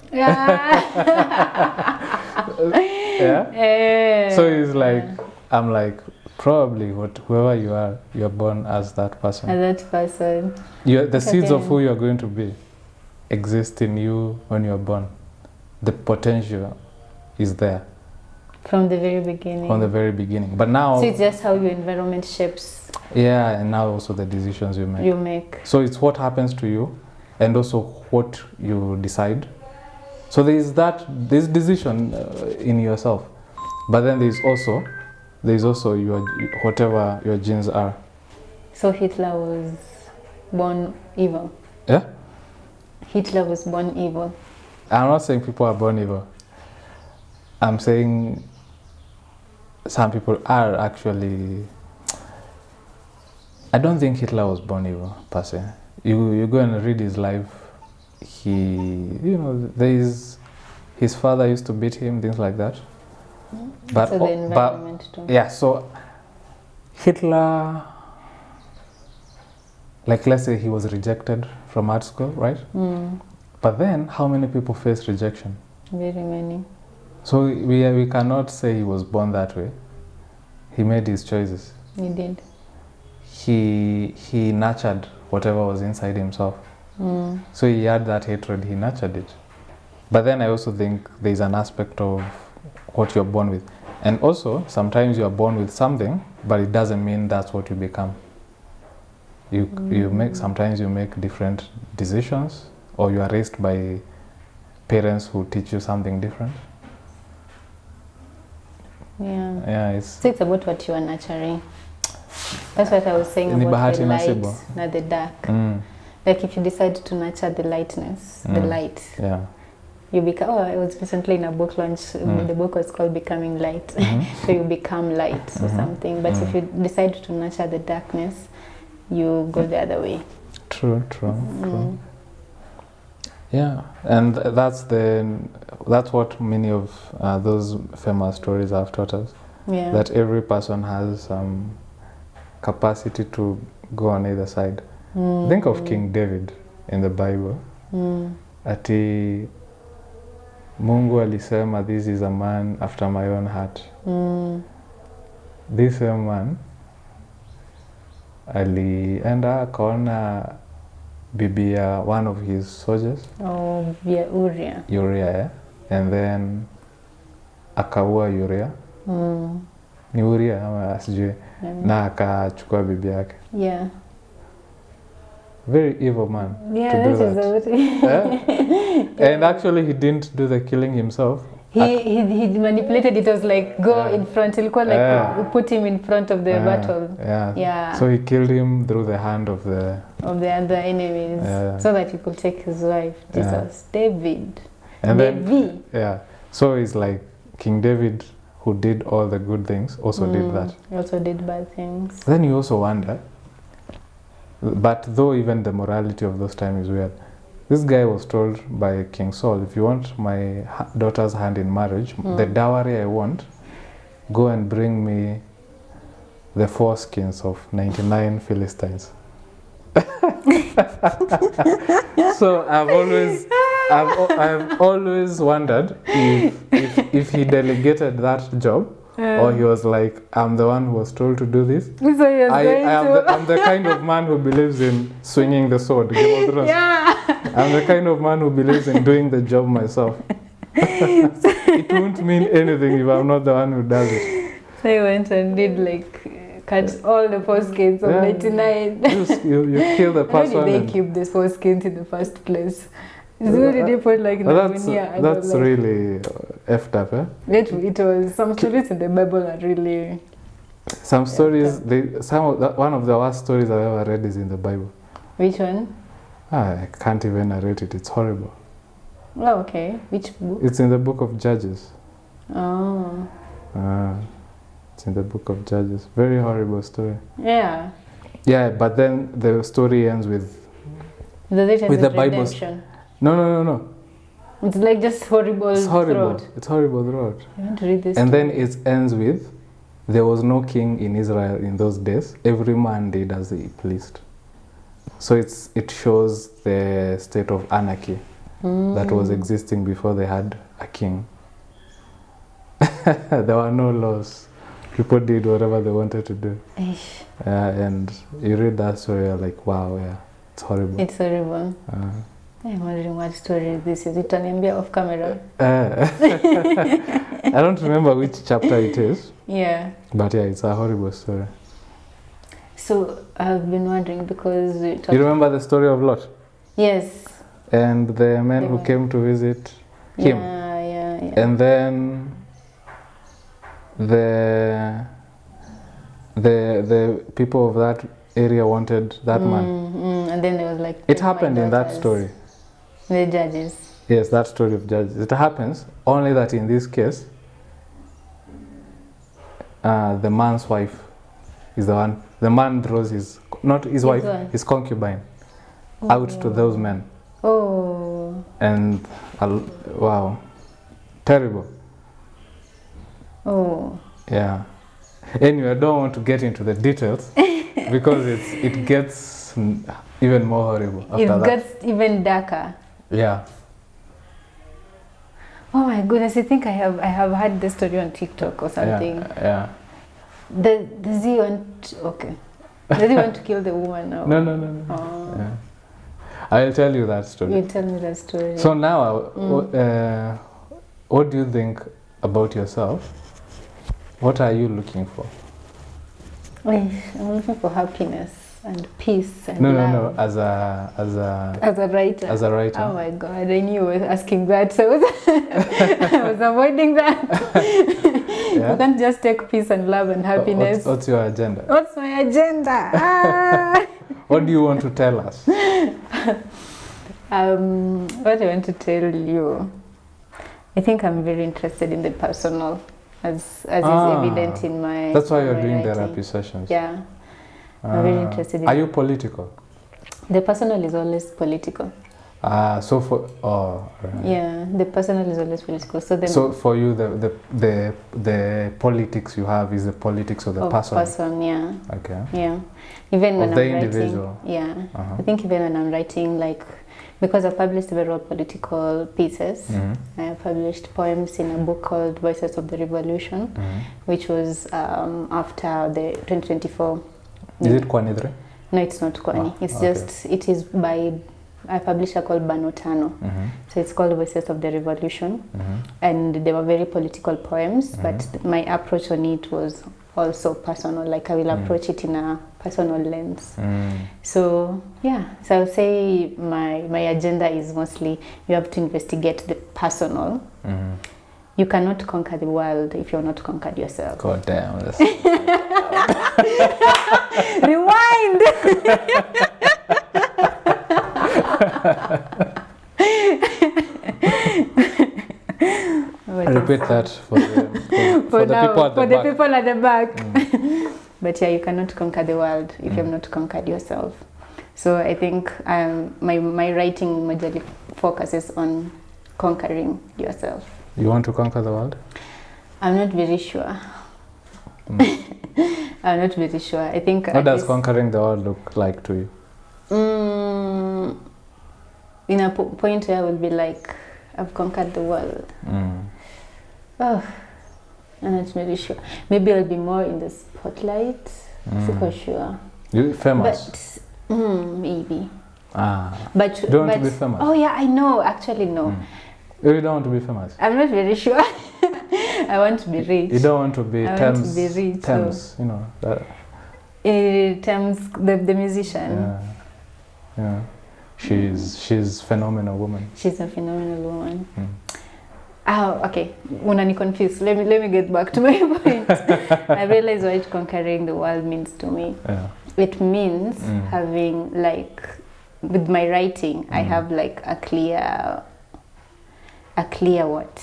So he's like, I'm like, probably whoever you are, you're born as that person. As that person. The seeds of who you're going to be exist in you when you're born. The potential is there. From the very beginning. From the very beginning. But now... So it's just how your environment shapes. Yeah, and now also the decisions you make. So it's what happens to you and also what you decide. So there's decision in yourself. But then there's also whatever your genes are. So Hitler was born evil? Yeah? Hitler was born evil? I'm not saying people are born evil. I'm saying some people are actually... I don't think Hitler was born evil, per se. You go and read his life, his father used to beat him, things like that. But, so the environment too. Yeah, so Hitler, like let's say he was rejected from art school, right? But then, how many people face rejection? Very many. So we cannot say he was born that way. He made his choices. He did. He nurtured whatever was inside himself. So he had that hatred, he nurtured it. But then I also think there's an aspect of what you're born with. And also, sometimes you're born with something, but it doesn't mean that's what you become. Sometimes you make different decisions, or you are raised by parents who teach you something different. Yeah. So it's about what you are nurturing. That's what I was saying about the light, not the dark. Like if you decide to nurture the lightness, the light, you become. Oh, I was recently in a book launch. The book was called Becoming Light. So you become light or something. But if you decide to nurture the darkness, you go the other way. True. Yeah, and that's what many of those famous stories have taught us. Yeah. That every person has some capacity to go on either side. Think of King David in the Bible. Ati Mungu alisema, this is a man after my own heart. This same man alienda akaona bibi ya one of his soldiers. Oh, yeah, Uriah. Yeah. And then akaua Uriah. Ni Uriah ama asijue. Na akachukua bibi yake. Yeah. Very evil man Yeah, to do that that. is Yeah? And actually he didn't do the killing himself. He manipulated it. Was like go in front. Ilikuwa like put him in front of the battle. Yeah. So he killed him through the hand of the other enemies, so that he could take his wife. Jesus, David. And then so it's like King David, who did all the good things, also did that. He also did bad things. Then you also wonder. But though even the morality of those times is weird. This guy was told by King Saul, if you want my daughter's hand in marriage, the dowry I want, go and bring me the foreskins of 99 Philistines. So I've always wondered if he delegated that job, or he was like, I'm the one who was told to do this. So I'm the kind of man who believes in swinging the sword. Game of Thrones. I'm the kind of man who believes in doing the job myself. It won't mean anything if I'm not the one who does it. So he went and did like cut all the foreskins of 99. You kill the person. How did they keep the foreskins in the first place? They put like that's really effed up, eh? It was some stories in the Bible are really. Some stories. One of the worst stories I've ever read is in the Bible. Which one? I can't even narrate it. It's horrible. Oh, okay. Which book? It's in the book of Judges. Oh. It's in the book of Judges. Very horrible story. Yeah. Yeah, but then the story ends with the Bible. No. It's like just horrible. It's horrible. Throughout. It's horrible throughout. I want to read this. And story. then it ends with, there was no king in Israel in those days. Every man did as he pleased. So it shows the state of anarchy that was existing before they had a king. There were no laws. People did whatever they wanted to do. And you read that story, you're like, wow, it's horrible. It's horrible. I'm wondering what story this is. Utaniambia off camera. I don't remember which chapter it is. Yeah. But it's a horrible story. So I've been wondering because you remember the story of Lot? Yes. And the men who came to visit him. Yeah. And then the people of that area wanted that man. And then there was like. It happened in that story. The Judges. Yes, that story of Judges. It happens only that in this case, the man's wife is the one. The man draws his concubine out to those men. Oh. And wow, terrible. Oh. Yeah. Anyway, I don't want to get into the details because it gets even more horrible after that. It gets even darker. Yeah. Oh my goodness! I think I have heard this story on TikTok or something. Yeah. Does he want? Okay. Does he want to kill the woman now? No. Oh. Yeah. I'll tell you that story. You tell me that story. So now, what do you think about yourself? What are you looking for? I'm looking for happiness and peace and love. No. As a writer. As a writer. Oh my God! I knew you were asking that, so I was avoiding that. You can't just take peace and love and happiness. What's your agenda? What's my agenda? What do you want to tell us? What I want to tell you I think I'm very interested in the personal, as is evident in my. That's why you're doing writing. therapy sessions. Yeah, I'm very interested in. Are you political? The personal is always political. So for right. Yeah, the personal is always political. So for you, the politics you have is the politics of the person. Yeah. Okay. Yeah, even when of the I'm individual. writing. Yeah, I think even when I'm writing, like, because I've published several political pieces. I have published poems in a book called Voices of the Revolution, which was after the 2024. Is it Qwani 3? No, it's not Qwani. It's just, it is by a publisher called Banotano. So it's called Voices of the Revolution. And they were very political poems, but my approach on it was also personal. Like, I will approach it in a personal lens. So yeah, so I would say my agenda is mostly you have to investigate the personal. You cannot conquer the world if you're not conquered yourself. God damn. Rewind. Repeat that for the people at the back. But yeah, you cannot conquer the world if you've not conquered yourself. So I think my writing majorly focuses on conquering yourself. You want to conquer the world? I'm not very sure. I'm not very sure. I think. What does conquering the world look like to you? In a point where I would be like, I've conquered the world. Oh, I'm not very sure. Maybe I'll be more in the spotlight. For sure. You famous? But maybe. But you don't want to be famous? Oh yeah, I know. Actually, no. You don't want to be famous? I'm not very sure. I want to be rich. You don't want to be Thames, so. You know. That. Thames, the musician. Yeah. She's phenomenal woman. She's a phenomenal woman. Oh, okay. Unani confused. Let me get back to my point. I realize what conquering the world means to me. Yeah. It means having, like, with my writing, I have like a clear what?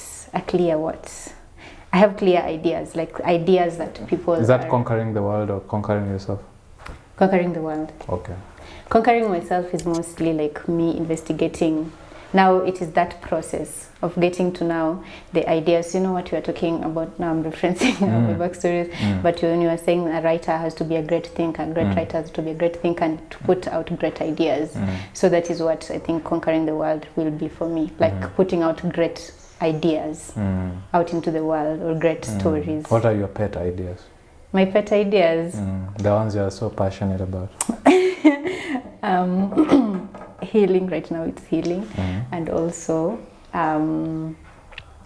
I have clear ideas, like ideas that people. Is that conquering the world or conquering yourself? Conquering the world. Okay. Conquering myself is mostly like me investigating. Now it is that process of getting to know the ideas. You know what you are talking about now. I'm referencing my backstories. But when you are saying a writer has to be a great thinker, a great writer has to be a great thinker and to put out great ideas. So that is what I think conquering the world will be for me. Like putting out great ideas out into the world, or great stories. What are your pet ideas? My pet ideas? The ones you are so passionate about. Healing. Right now it's healing. And also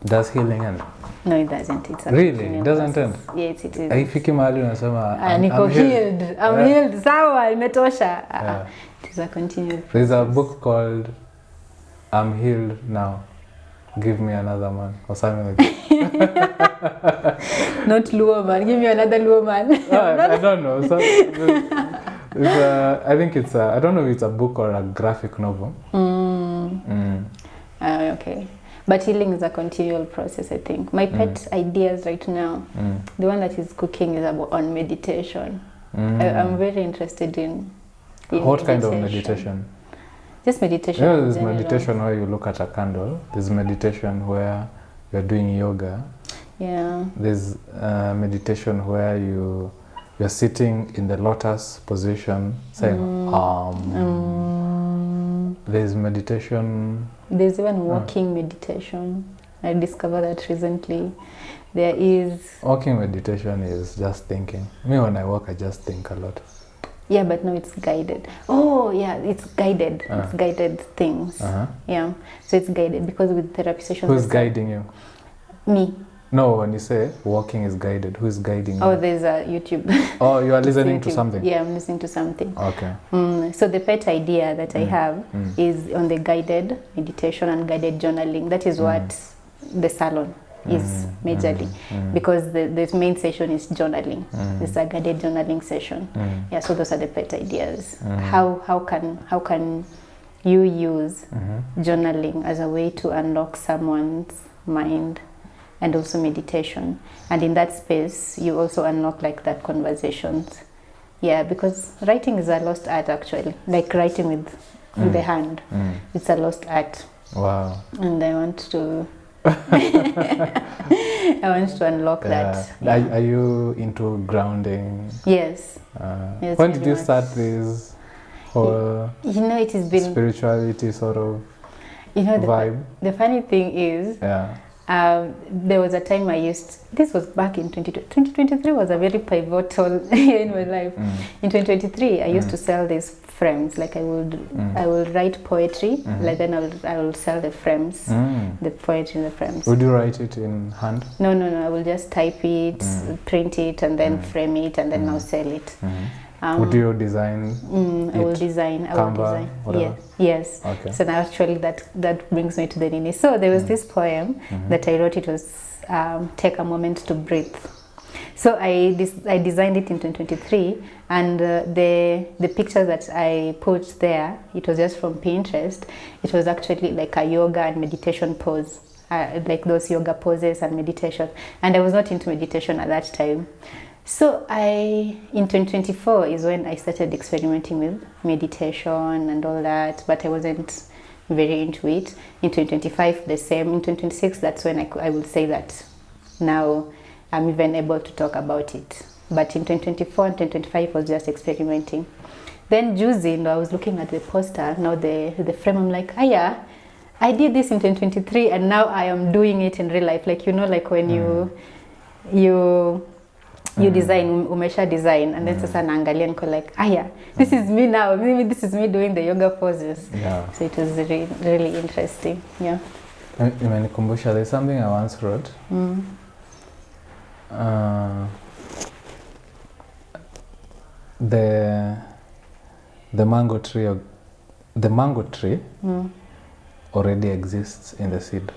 does healing end? No, it doesn't. It's a really? It doesn't end? Yes, it is. Haifiki mahali unasema I'm healed. I'm healed. Sawa, imetosha. It is a continued process. There's a book called I'm Healed Now, Give Me Another Man, or something like that. Not Luo Man, give me another Luo Man. I don't know. So, I think it's I don't know if it's a book or a graphic novel. Okay. But healing is a continual process, I think. My pet ideas right now, the one that is cooking is on meditation. I'm very interested in what kind of meditation? Just meditation. Yeah, there's meditation where you look at a candle. There's meditation where you're doing yoga. Yeah. There's meditation where you're sitting in the lotus position saying There's meditation. There's even walking meditation. I discovered that recently. There is... Walking meditation is just thinking. Me, when I walk, I just think a lot. Yeah, but no, it's guided. Oh, yeah, it's guided. It's guided things. Yeah, so it's guided because with therapy sessions... Who's guiding you? Me. No, when you say walking is guided, who is guiding you? Oh, there's a YouTube. Oh, you are listening to something? Yeah, I'm listening to something. Okay. So the pet idea that I have is on the guided meditation and guided journaling. That is what the salon is majorly, because the main session is journaling. It's a guided journaling session. Yeah, so those are the pet ideas. How can you use journaling as a way to unlock someone's mind, and also meditation. And in that space, you also unlock like that conversations. Yeah, because writing is a lost art actually. Like writing with the hand, it's a lost art. Wow. And I want to unlock that. Yeah. Are you into grounding? Yes. Yes, when did you much. start this whole it has been spirituality sort of vibe? The funny thing is, there was a time this was back in 2023 was a very pivotal year in my life. In 2023, I used to sell these frames. Like I will write poetry, like then I will sell the frames, the poetry in the frames. Would you write it in hand? No, I will just type it, print it, and then frame it, and then I'll sell it. Would you design? I will design. Whatever. Yes. Okay. So now actually that brings me to the Nini. So there was this poem that I wrote. It was Take a Moment to Breathe. So I designed it in 2023, and the picture that I put there, it was just from Pinterest. It was actually like a yoga and meditation pose, like those yoga poses and meditation. And I was not into meditation at that time. So in 2024 is when I started experimenting with meditation and all that, but I wasn't very into it. In 2025 the same. In 2026 that's when I would say that now I'm even able to talk about it. But in 2024 and 2025 was just experimenting. Then Juicy, I was looking at the poster, now the frame, I'm like, I did this in 2023 and now I am doing it in real life. Like, like when you design, umesha design, and then sasa naangalia niko like, this is me now. Maybe this is me doing the yoga poses. Yeah. So it was really, really interesting. Yeah. Imenikumbusha, there's something I once wrote. The mango tree already exists in the seed.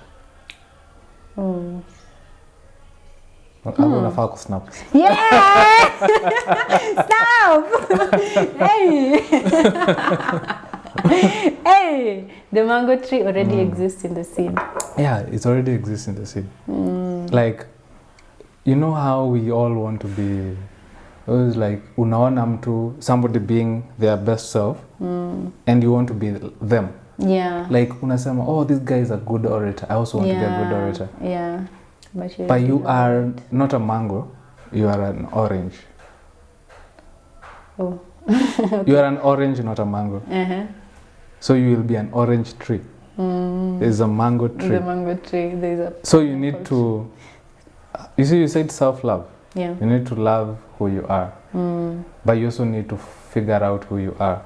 Unafaa kusnap. Yeah! Stop! Hey! Hey! The mango tree already exists in the seed. Yeah, it already exists in the seed. Like, you know how we all want to be, it was like unaona mtu, somebody being their best self, and you want to be them. Yeah. Like unasema, oh, this guy is a good orator, I also want to be a good orator. Yeah. But you are not a mango, you are an orange. Oh. Okay. You are an orange, not a mango. So you will be an orange tree. There's a mango tree. The mango tree. There's a. So you need to. You see, you said self-love. Yeah. You need to love who you are, but you also need to figure out who you are.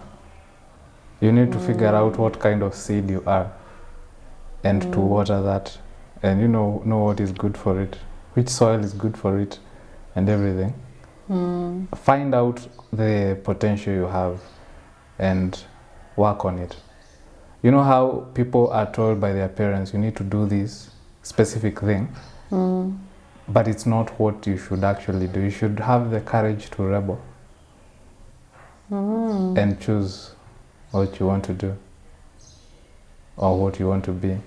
You need to figure out what kind of seed you are, and to water that. And know what is good for it, which soil is good for it, and everything. Find out the potential you have and work on it. You know how people are told by their parents, you need to do this specific thing, but it's not what you should actually do. You should have the courage to rebel and choose what you want to do or what you want to be.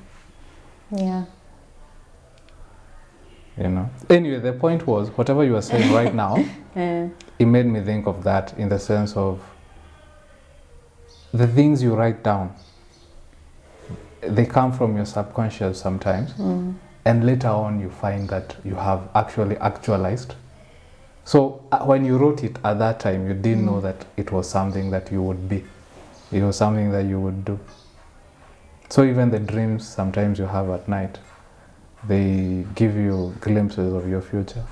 Yeah. Anyway, the point was, whatever you are saying right now, it made me think of that in the sense of the things you write down, they come from your subconscious sometimes, and later on you find that you have actually actualized. So when you wrote it at that time, you didn't know that it was something that you would be. It was something that you would do. So even the dreams sometimes you have at night, they give you glimpses of your future.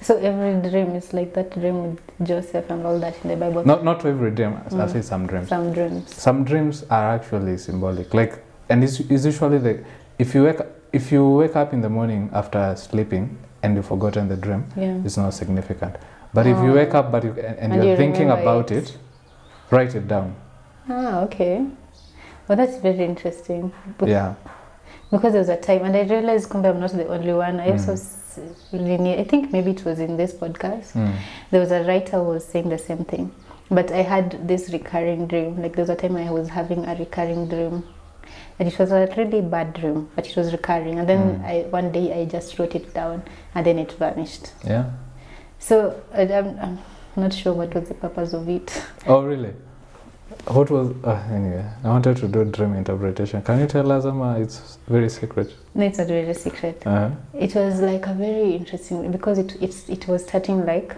So every dream is like that dream with Joseph and all that in the Bible? Not every dream, I say some dreams. Some dreams. Some dreams are actually symbolic. Like, and it's usually if you wake up in the morning after sleeping and you've forgotten the dream, it's not significant. But if you wake up and you're thinking about it, write it down. Okay. Well, that's very interesting. Yeah. Because there was a time, and I realized I'm not the only one. I also, I think maybe it was in this podcast, there was a writer who was saying the same thing. But I had this recurring dream. Like there was a time I was having a recurring dream. And it was a really bad dream, but it was recurring. And then one day I just wrote it down, and then it vanished. Yeah. So I'm not sure what was the purpose of it. Oh, really? What was... anyway, I wanted to do dream interpretation. Can you tell us, it's very secret? No, it's not very secret. It was like a very interesting, because it was starting like,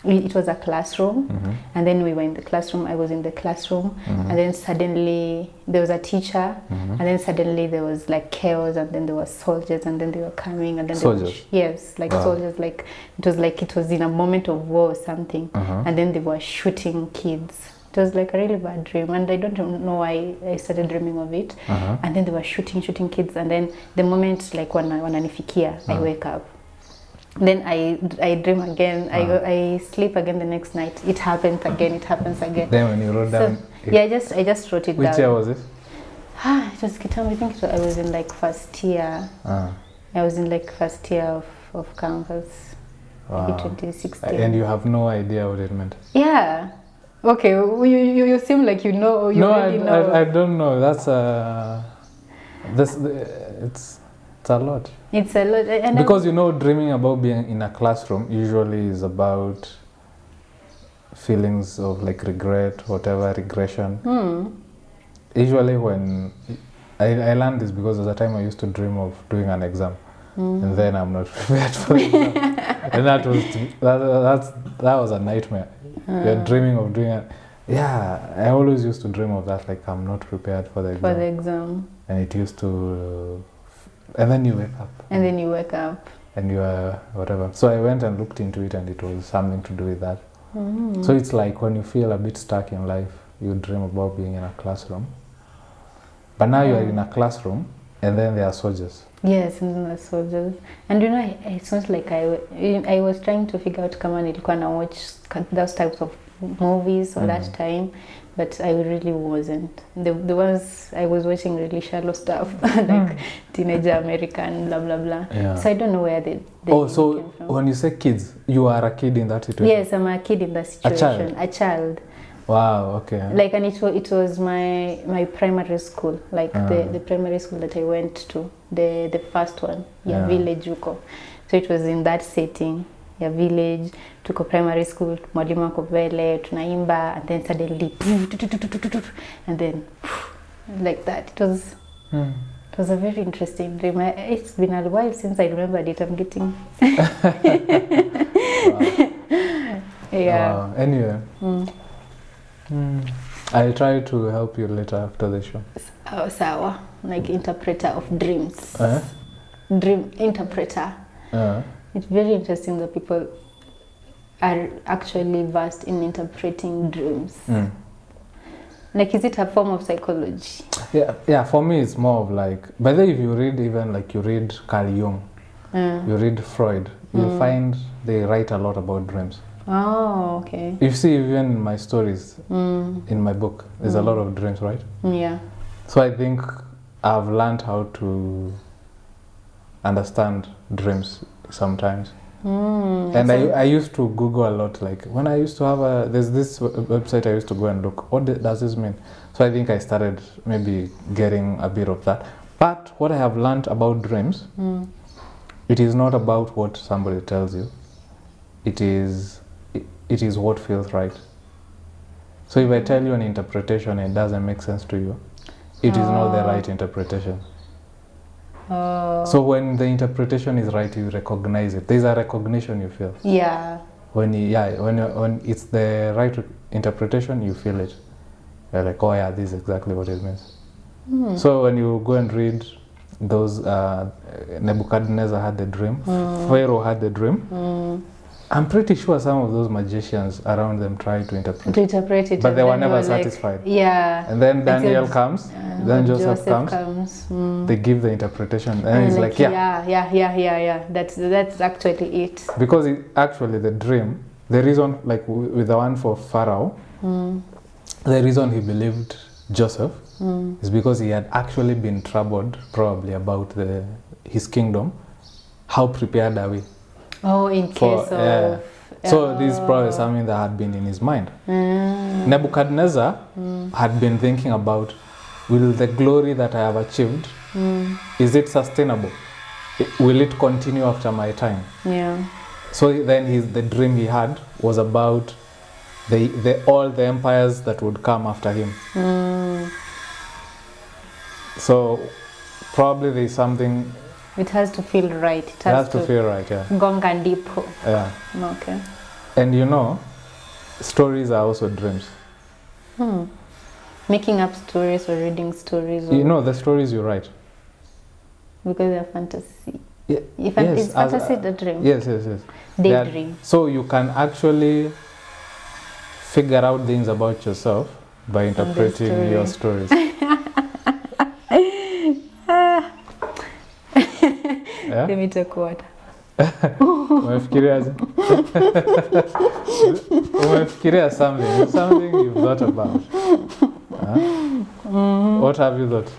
it was a classroom, and then we were in the classroom, I was in the classroom, and then suddenly there was a teacher, and then suddenly there was like chaos, and then there were soldiers, and then they were coming, and then soldiers? Yes, like soldiers, like it was in a moment of war or something, and then they were shooting kids. It was like a really bad dream, and I don't know why I started dreaming of it. And then they were shooting kids, and then the moment like wananifikia, I wake up. Then I dream again. I sleep again the next night. It happens again. Then when you wrote down, yeah, I just wrote it down. Which year was it? It was Kitambo. I think I was in like first year. I was in like first year of campus. Wow. Maybe 2016. And you have no idea what it meant? Yeah. Okay, you seem like you know, or you really know. I don't know. That's it's a lot. It's a lot. And because dreaming about being in a classroom usually is about feelings of like regret, whatever, regression. Usually when I learned this because at the time I used to dream of doing an exam. And then I'm not prepared for the exam. And that was a nightmare. You're dreaming of doing it. Yeah, I always used to dream of that, like I'm not prepared for the exam. And it used to, and then you wake up. And you are whatever. So I went and looked into it, and it was something to do with that. So it's like when you feel a bit stuck in life, you dream about being in a classroom. But now you are in a classroom, and then there are soldiers. Yes, and then the soldiers. And it sounds like I was trying to figure out kama nilikuwa na watch those types of movies at that time, but I really wasn't. The ones I was watching really shallow stuff, like teenager American, blah blah blah. Yeah. So I don't know where they so came from. When you say kids, you are a kid in that situation? Yes, I'm a kid in that situation. A child. Wow, okay. Like, and it was my primary school, like the primary school that I went to, the first one, village uko. So it was in that setting, village, tuko primary school, mwalimu ako mbele, tunaimba, and then suddenly, and then like that. It was a very interesting dream. It's been a while since I remembered it. I'm getting yeah. Wow. Anyway. I'll try to help you later after the show. Oh, sawa. Like interpreter of dreams. Dream interpreter. It's very interesting that people are actually versed in interpreting dreams. Like, is it a form of psychology? Yeah. For me, it's more of like. But then, if you read you read Carl Jung, you read Freud, you'll find they write a lot about dreams. Oh, okay. You see, even my stories in my book, there's a lot of dreams, right? Yeah. So I think I've learned how to understand dreams sometimes. And I used to Google a lot. Like when I used to have there's this website I used to go and look, what does this mean? So I think I started maybe getting a bit of that. But what I have learned about dreams, it is not about what somebody tells you. It is what feels right. So if I tell you an interpretation and it doesn't make sense to you, it is not the right interpretation. So when the interpretation is right, you recognize it. There's a recognition you feel. Yeah. When it's the right interpretation, you feel it. You're like, oh yeah, this is exactly what it means. So when you go and read those, Nebuchadnezzar had the dream, Pharaoh had the dream. I'm pretty sure some of those magicians around them tried to interpret it, but they were never satisfied. Yeah. And then Daniel comes, then Joseph comes. They give the interpretation, and he's like, yeah. That's actually it. Because actually the dream, the reason, like with the one for Pharaoh, the reason he believed Joseph is because he had actually been troubled, probably about his kingdom. How prepared are we? Oh, in case of... So this is probably something that had been in his mind. Nebuchadnezzar had been thinking about will the glory that I have achieved, is it sustainable? Will it continue after my time? Yeah. So then the dream he had was about all the empires that would come after him. So probably there's something. It has to feel right. It has to feel right, yeah. Gonga ndipo. Yeah. Okay. And you know, stories are also dreams. Making up stories or reading stories. Or You know, the stories you write. Because they're fantasy. Yeah. Is fantasy the dream? Yes. Daydream. So you can actually figure out things about yourself by interpreting your stories. Yeah? Let me take water. Umefikiriaje? Umefikiria something you've thought about. What have you thought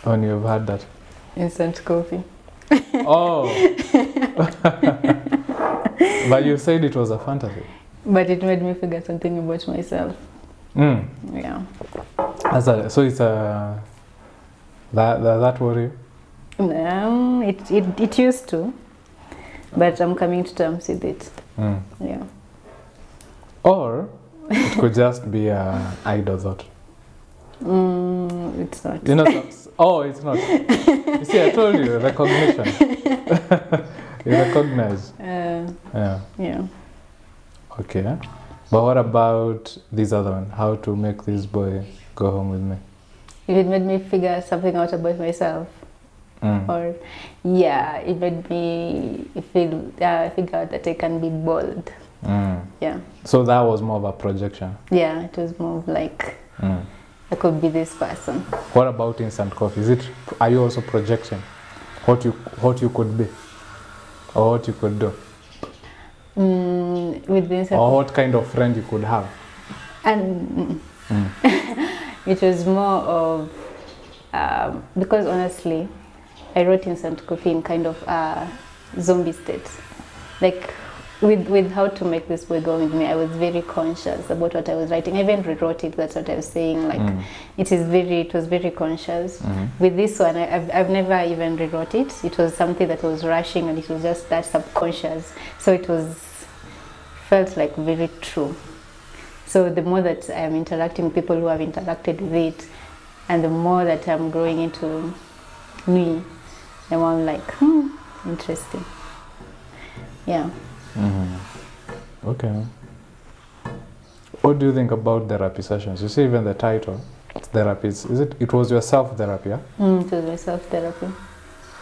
when you've had that? Instant coffee. Oh. But you said it was a fantasy. But it made me figure something about myself. Yeah. So it's that worry? It used to, but I'm coming to terms with it. Yeah. Or it could just be an idle thought. It's not. You know, it's not. You see, I told you, recognition. You recognize. Yeah. Okay. But what about this other one? How to make this boy go home with me? If it made me figure something out about myself. Or, it made me figure out that I can be bold. Yeah. So that was more of a projection? Yeah, it was more of like, I could be this person. What about instant coffee? Are you also projecting what you could be? Or what you could do? With the instant or what kind of friend you could have? And it was more of, because honestly, I wrote Instant Coffee in kind of a zombie state. Like, with how to make this boy go with me, I was very conscious about what I was writing. I even rewrote it, that's what I was saying. Like, it was very conscious. With this one, I've never even rewrote it. It was something that was rushing, and it was just that subconscious. So it felt like very true. So the more that I'm interacting with people who have interacted with it, and the more that I'm growing into me, the more I'm like, interesting. Yeah. Okay. What do you think about therapy sessions? You see, even the title, therapy. It was your self-therapy, yeah? It was my self-therapy.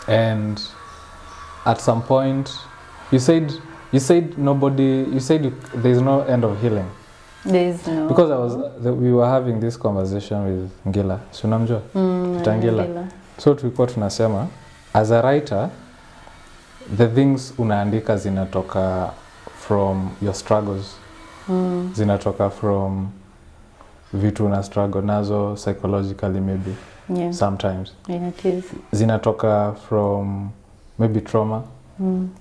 And at some point, you said there's no end of healing. There is no. Because we were having this conversation with Ngila. Sunamjua? Ngila. So tulikuwa tunasema, as a writer, the things unaandika zinatoka from your struggles. Zinatoka from vitu una struggle nazo psychologically maybe. Yeah. Sometimes. Yeah, it is. Zinatoka from maybe trauma.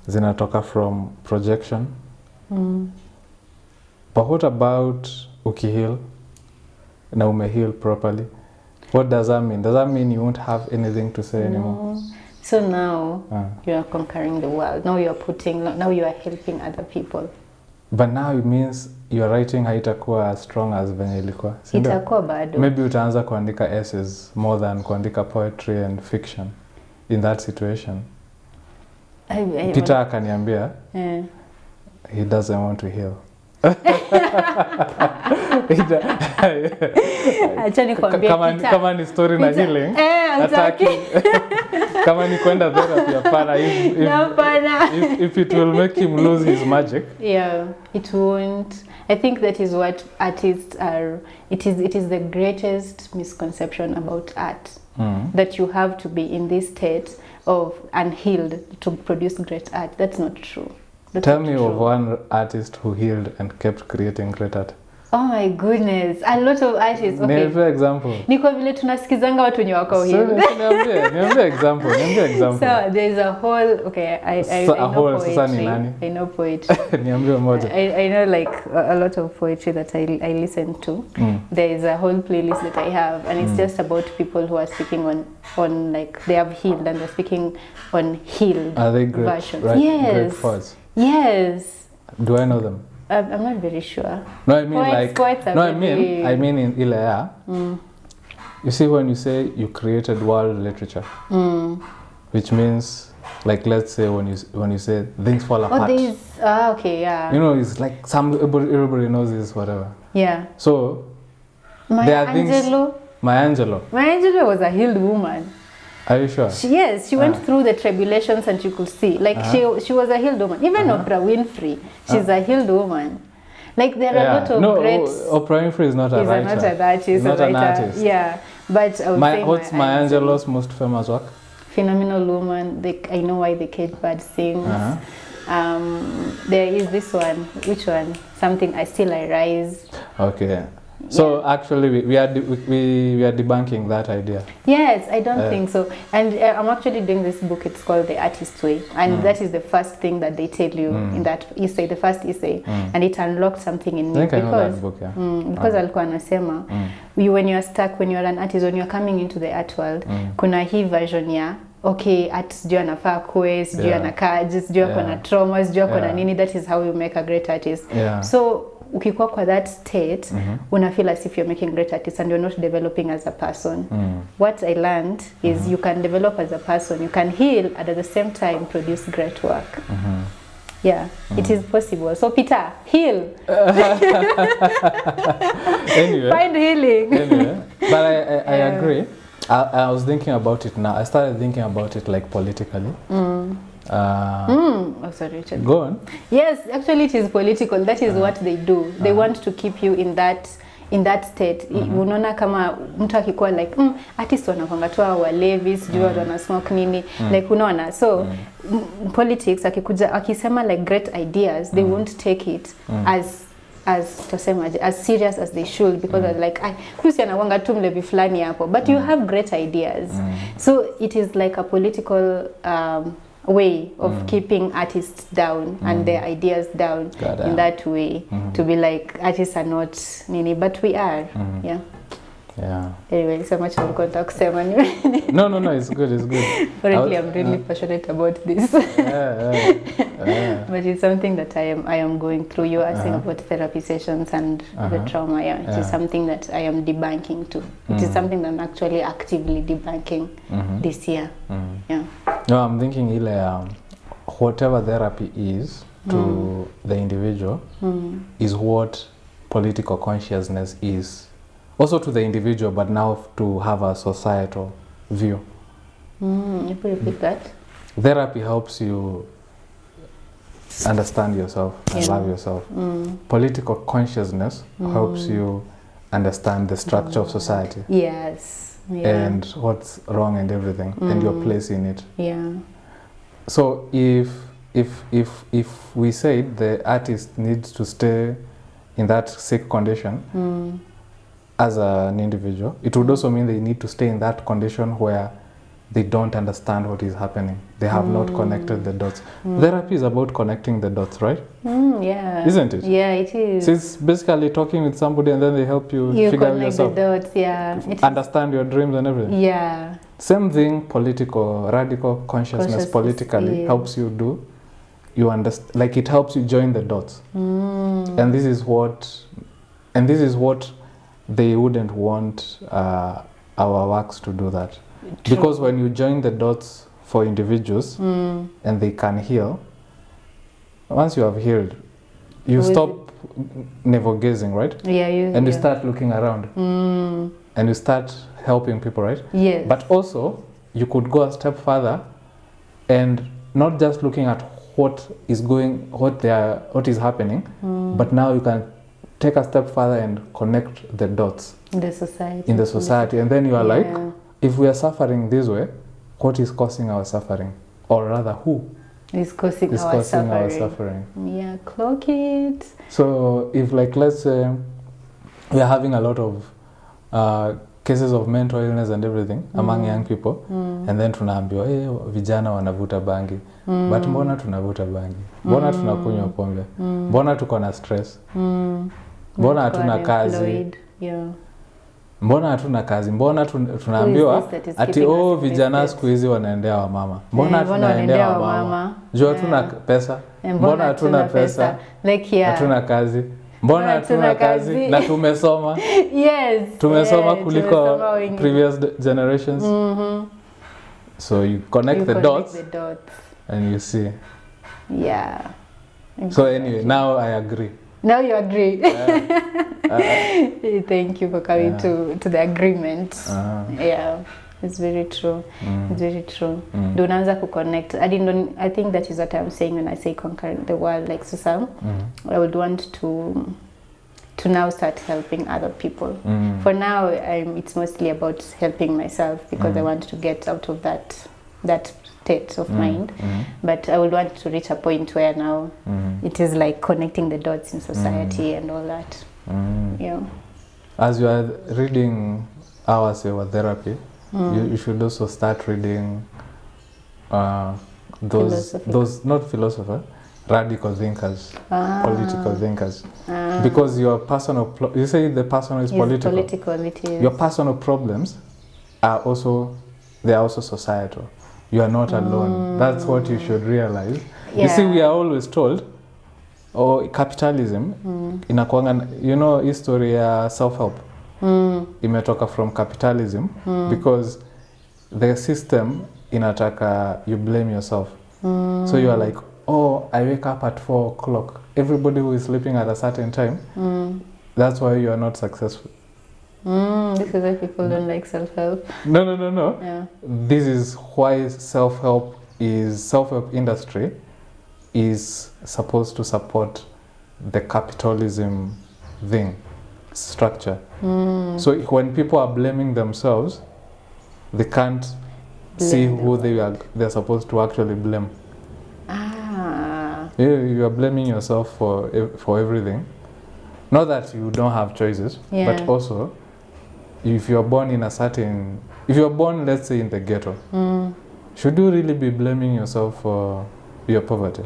Zinatoka from projection. But what about ukiheal? Na umeheal properly? What does that mean? Does that mean you won't have anything to say anymore? So now you are conquering the world. Now you are helping other people. But now it means your writing haitakuwa as strong as venye ilikuwa. Itakuwa bado. Maybe utaanza kuandika essays more than kuandika poetry and fiction in that situation. Peter akaniambia he doesn't want to heal. Kama ni story na healing, ataki. Kama ni kwenda therapy, hapana. If it will make him lose his magic. Yeah, it won't. I think that is what artists are. It is the greatest misconception about art. That you have to be in this state of unhealed to produce great art. That's not true. Tell me of one artist who healed and kept creating great art. Oh my goodness, a lot of artists. Okay. Nipe example. Niko vile tunasikizanga watu wenye wako hivi. Niambie example. So there's a whole, okay, I know poetry. I know poetry. Niambie moja. I know like a lot of poetry that I listen to. There is a whole playlist that I have, and it's just about people who are speaking on like they have healed and they're speaking on healed Are they great, versions. right? Yes. Great poets. Yes. Do I know them? I'm not very sure. No, I mean Poets I mean in Ilea. You see, when you say you created world literature, which means, like, let's say when you say things fall apart. Okay, yeah. You know, it's like everybody knows this, whatever. Yeah. So there are things. Maya Angelou was a healed woman. Are you sure? She went through the tribulations, and you could see, like, she was a healed woman. Even Oprah Winfrey, she's a healed woman. Like, there are a lot of great... Oprah Winfrey is not a writer. She's not an artist. Yeah, but I would say what's Maya Angelou's most famous work? Phenomenal Woman. I Know Why the Cage Bird Sings. There is this one. Which one? Something I Still I Rise. Okay. So actually, we are debunking that idea. Yes, I don't think so. And I'm actually doing this book. It's called The Artist's Way, and that is the first thing that they tell you in that essay, the first essay, and it unlocked something in me. I know that book, yeah. Because alikuwa anasema, when you're stuck, when you're an artist, when you're coming into the art world, kuna hii version ya okay, art sijui anafaa kwe, sijui anakaa, sijui ako na trauma, sijui ako na nini. That is how you make a great artist. So ukikuwa kwa that state, una feel as if you're making great artists and you're not developing as a person. What I learned is you can develop as a person, you can heal, and at the same time produce great work. Yeah, it is possible. So Peter, heal. Anyway, find healing. Anyway, but I agree. I was thinking about it now. I started thinking about it like politically. Oh, sorry, Richard. Go on. Yes, actually it is political. That is what they do. They want to keep you in that state. Unaona kama mtu akikuwa like artist wanakwanga tu walevi, sijui watu wana smoke nini, like unaona. So politics akisema like great ideas, they won't take it as serious as they should, because they're like, husi anakwanga tu mlevi fulani hapo, but you have great ideas. So it is like a political way of keeping artists down and their ideas down in that way, to be like artists are not nini, but we are. Yeah. Anyway, so much of contact. No, it's good. Currently, I'm really passionate about this. But it's something that I am going through. You're asking about therapy sessions and the trauma. It is something that I am debunking too. It is something that I'm actually actively debunking this year. Yeah. No, I'm thinking whatever therapy is to the individual is what political consciousness is. Also to the individual, but now to have a societal view. You could repeat that? Therapy helps you understand yourself and love yourself. Political consciousness helps you understand the structure of society. Yes. And what's wrong and everything, and your place in it. Yeah. So if we say the artist needs to stay in that sick condition, as an individual, it would also mean they need to stay in that condition where they don't understand what is happening. They have not connected the dots. Therapy is about connecting the dots, right? Yeah. Isn't it? Yeah, it is. So it's basically talking with somebody and then they help you figure out yourself. The dots, yeah. Understand your dreams and everything. Yeah. Same thing, radical consciousness politically helps you do. You understand, like it helps you join the dots. And this is what they wouldn't want our works to do that. True. Because when you join the dots for individuals and they can heal, once you have healed, you stop navel gazing, right? Yeah. You start looking around and you start helping people, right? Yes. But also, you could go a step further and not just looking at what is happening, but now you can take a step further and connect the dots in the society. And then you are like, if we are suffering this way, what is causing our suffering? Or rather, who is causing our suffering? Yeah, clock it. So if, like, let's say we are having a lot of cases of mental illness and everything among young people, and then tunaambiwa vijana wanavuta bangi, but mbona tunavuta bangi, mbona tunakunywa pombe, mbona tuko na stress, mbona hatuna kazi, mbona hatuna kazi, mbona tunaambiwa ati vijana siku hizi wanaendea wa mama, mbona tunaendea wa mama, juu hatuna pesa, mbona hatuna pesa, hatuna kazi, mbona hatuna kazi na tumesoma. Yes, tumesoma kuliko previous generations. So you connect the dots and you see. Yeah. Exactly. So anyway, now I agree. Now you agree. Thank you for coming to the agreement. Yeah, it's very true. It's very true. Do unaanza connect. I think that is what I'm saying when I say conquering the world. Like Susan, I would want to now start helping other people. For now, it's mostly about helping myself because I want to get out of that state of mind. But I would want to reach a point where now it is like connecting the dots in society and all that. Yeah. As you are reading our therapy, you should also start reading those not philosopher, radical thinkers, political thinkers, because your personal you say the personal is political. It is. Your personal problems are also societal. You are not alone. That's what you should realize. Yeah. You see, we are always told, capitalism inakuanga, history ya self-help imetoka from capitalism because the system inataka you blame yourself. So you are like, I wake up at 4 o'clock. Everybody who is sleeping at a certain time, that's why you are not successful. This is why people don't like self-help. No. Yeah. This is why self-help industry is supposed to support the capitalism structure. So when people are blaming themselves, they can't see who they're supposed to actually blame. You are blaming yourself for everything. Not that you don't have choices, but also if you're born let's say in the ghetto, should you really be blaming yourself for your poverty?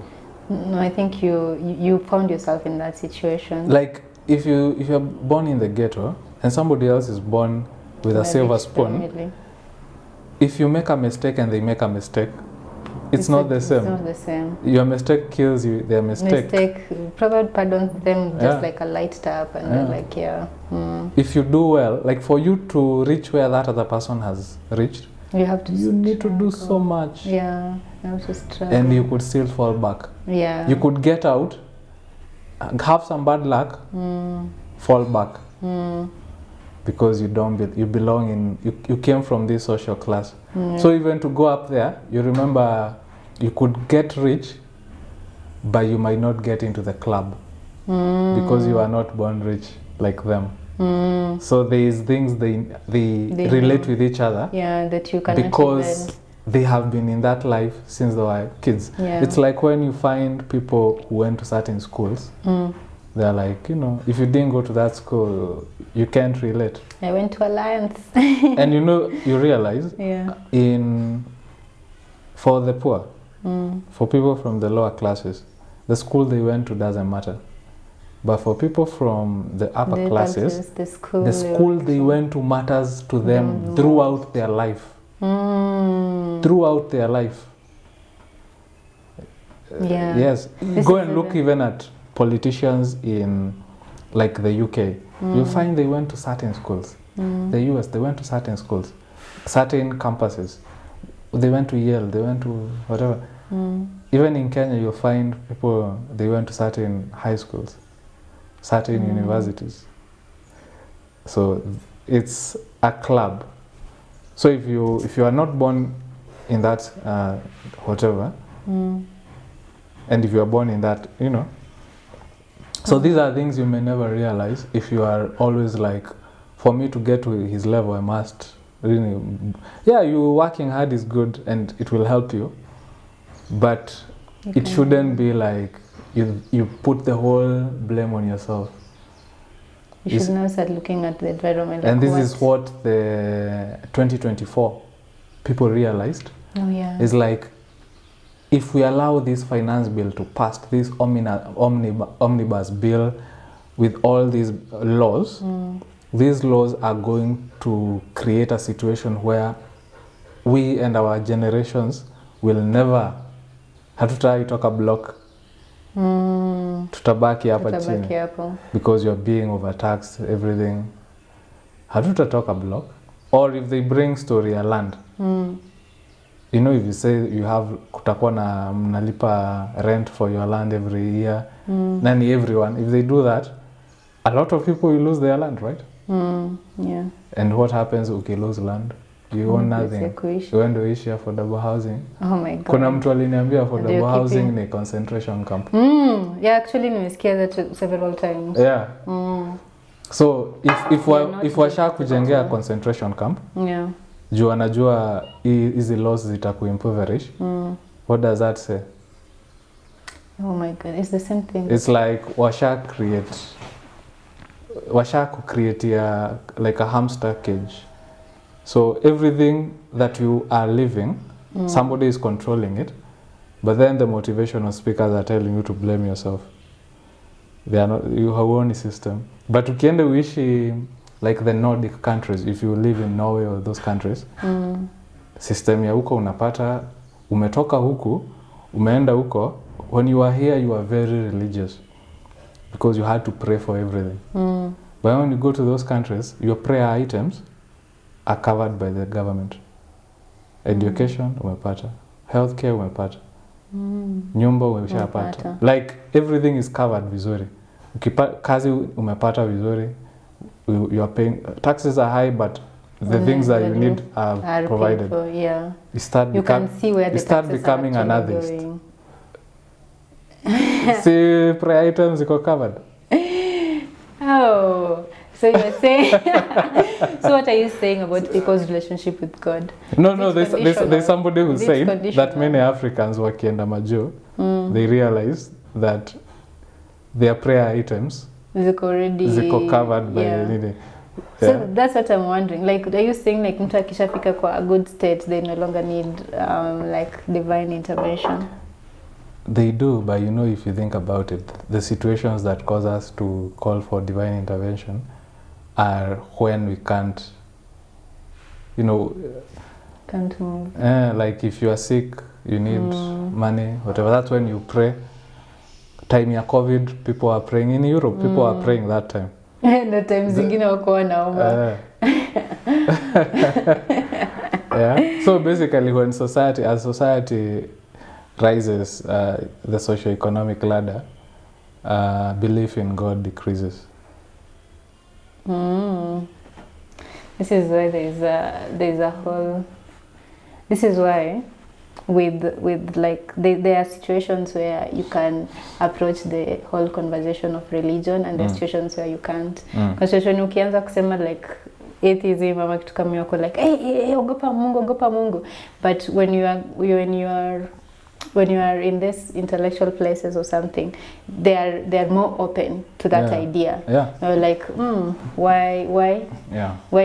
No, I think you found yourself in that situation. Like if you're born in the ghetto and somebody else is born with a silver spoon, family. If you make a mistake and they make a mistake, it's not the same. It's not the same. Your mistake kills you, their mistake. Probably pardons them just like a light tap and they're like, If you do well, like for you to reach where that other person has reached, you need to do so much. Yeah, you have to struggle. And you could still fall back. Yeah. You could get out, have some bad luck, fall back. Because you belong in, you came from this social class. So even to go up there, you remember you could get rich, but you might not get into the club because you are not born rich like them. So there is things they relate with each other. Yeah, that you cannot because they have been in that life since they were kids. Yeah. It's like when you find people who went to certain schools. They're like, if you didn't go to that school, you can't relate. I went to Alliance. And you realize, for the poor, for people from the lower classes, the school they went to doesn't matter. But for people from the upper classes, the school they went to matters to them throughout their life. Throughout their life. Yes. Go and look even at politicians in like the UK. You'll find they went to certain schools. The US, they went to certain schools, certain campuses. They went to Yale, they went to whatever. Even in Kenya, you'll find people, they went to certain high schools, certain universities. So it's a club. So if you are not born in that whatever, and if you are born in that, so these are things you may never realize if you are always like, for me to get to his level, I must really, you working hard is good and it will help you, but it shouldn't be like you put the whole blame on yourself. You should now start looking at the environment. And this is what the 2024 people realized. Oh yeah. It's like, if we allow this finance bill to pass, this omnibus bill with all these laws, these laws are going to create a situation where we and our generations will never, hatutaitoka block, tutabaki hapa chini because you're being overtaxed, everything. Hatutatoka block. Or if they bring story a land, you know, if you say you have kutakuwa na mnalipa rent for your land every year, nani everyone, if they do that, a lot of people will lose their land, right? Yeah. And what happens if you lose land? You own nothing. You want to issue affordable housing. Oh my God. Kuna mtu aliniambia affordable housing ni concentration camp. Yeah, actually nimesikia that several times. Yeah. So if washa kujengea concentration camp, yeah, juu anajua hizi laws zitakuimpoverish, what does that say? Oh my God, it's the same thing. It's like washa create like a hamster cage. So everything that you are living, somebody is controlling it, but then the motivational speakers are telling you to blame yourself. They are not, you have one system. But ukienda uishi like the Nordic countries, if you live in Norway or those countries, system ya huko unapata, umetoka huku, umeenda huko, when you are here you are very religious because you had to pray for everything. But when you go to those countries, your prayer items are covered by the government. Education umepata, healthcare umepata, nyumba umeshapata. Like everything is covered vizuri. Kazi umepata vizuri. You are paying, taxes are high, but the things that you need are provided. For, yeah. You can see where the start becoming an artist. See, prayer items are covered. Oh, so you're saying? So what are you saying about people's relationship with God? No, there's somebody who said that many Africans wakienda majuu, they realize that their prayer items ziko covered by nini. So that's what I'm wondering. Like, are you saying like mtu akishafika kwa a good state, they no longer need like divine intervention? They do, but you know, if you think about it, the situations that cause us to call for divine intervention are when we can't, you know, can't move. Like if you are sick, you need money, whatever. That's when you pray. Time ya COVID, people are praying in Europe. People are praying that time. No time zingine wako wanaomba. Yeah. So basically, when as society rises, the socio-economic ladder, belief in God decreases. This is why there's a whole. This is why, with like there are situations where you can approach the whole conversation of religion, and there are situations where you can't. Kwa situation ukianza kusema like atheism ama kitu kama yako like hey, ogopa Mungu, but when you are in this intellectual places or something, they are more open to that idea. You're like, why? Why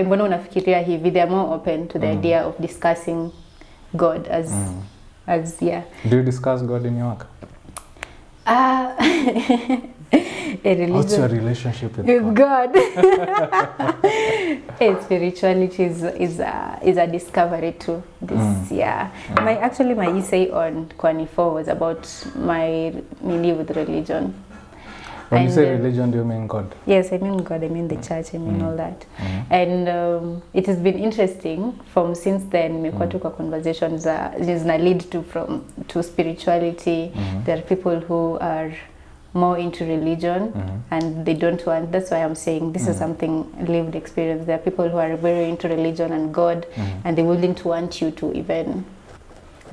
mbona unafikiria hivi? They are more open to the idea of discussing God as Do you discuss God in your work? What's your relationship with God? Spirituality is a discovery too. My essay on Qwani 4 was about my meaning with religion. When you say religion, do you mean God? Yes, I mean God, I mean the church, I mean all that. And it has been interesting from since then, nimekuwa tu kwa conversations zina lead to spirituality. There are people who are more into religion and they don't want, that's why I'm saying this is something lived experience. There are people who are very into religion and God and they wouldn't want you to even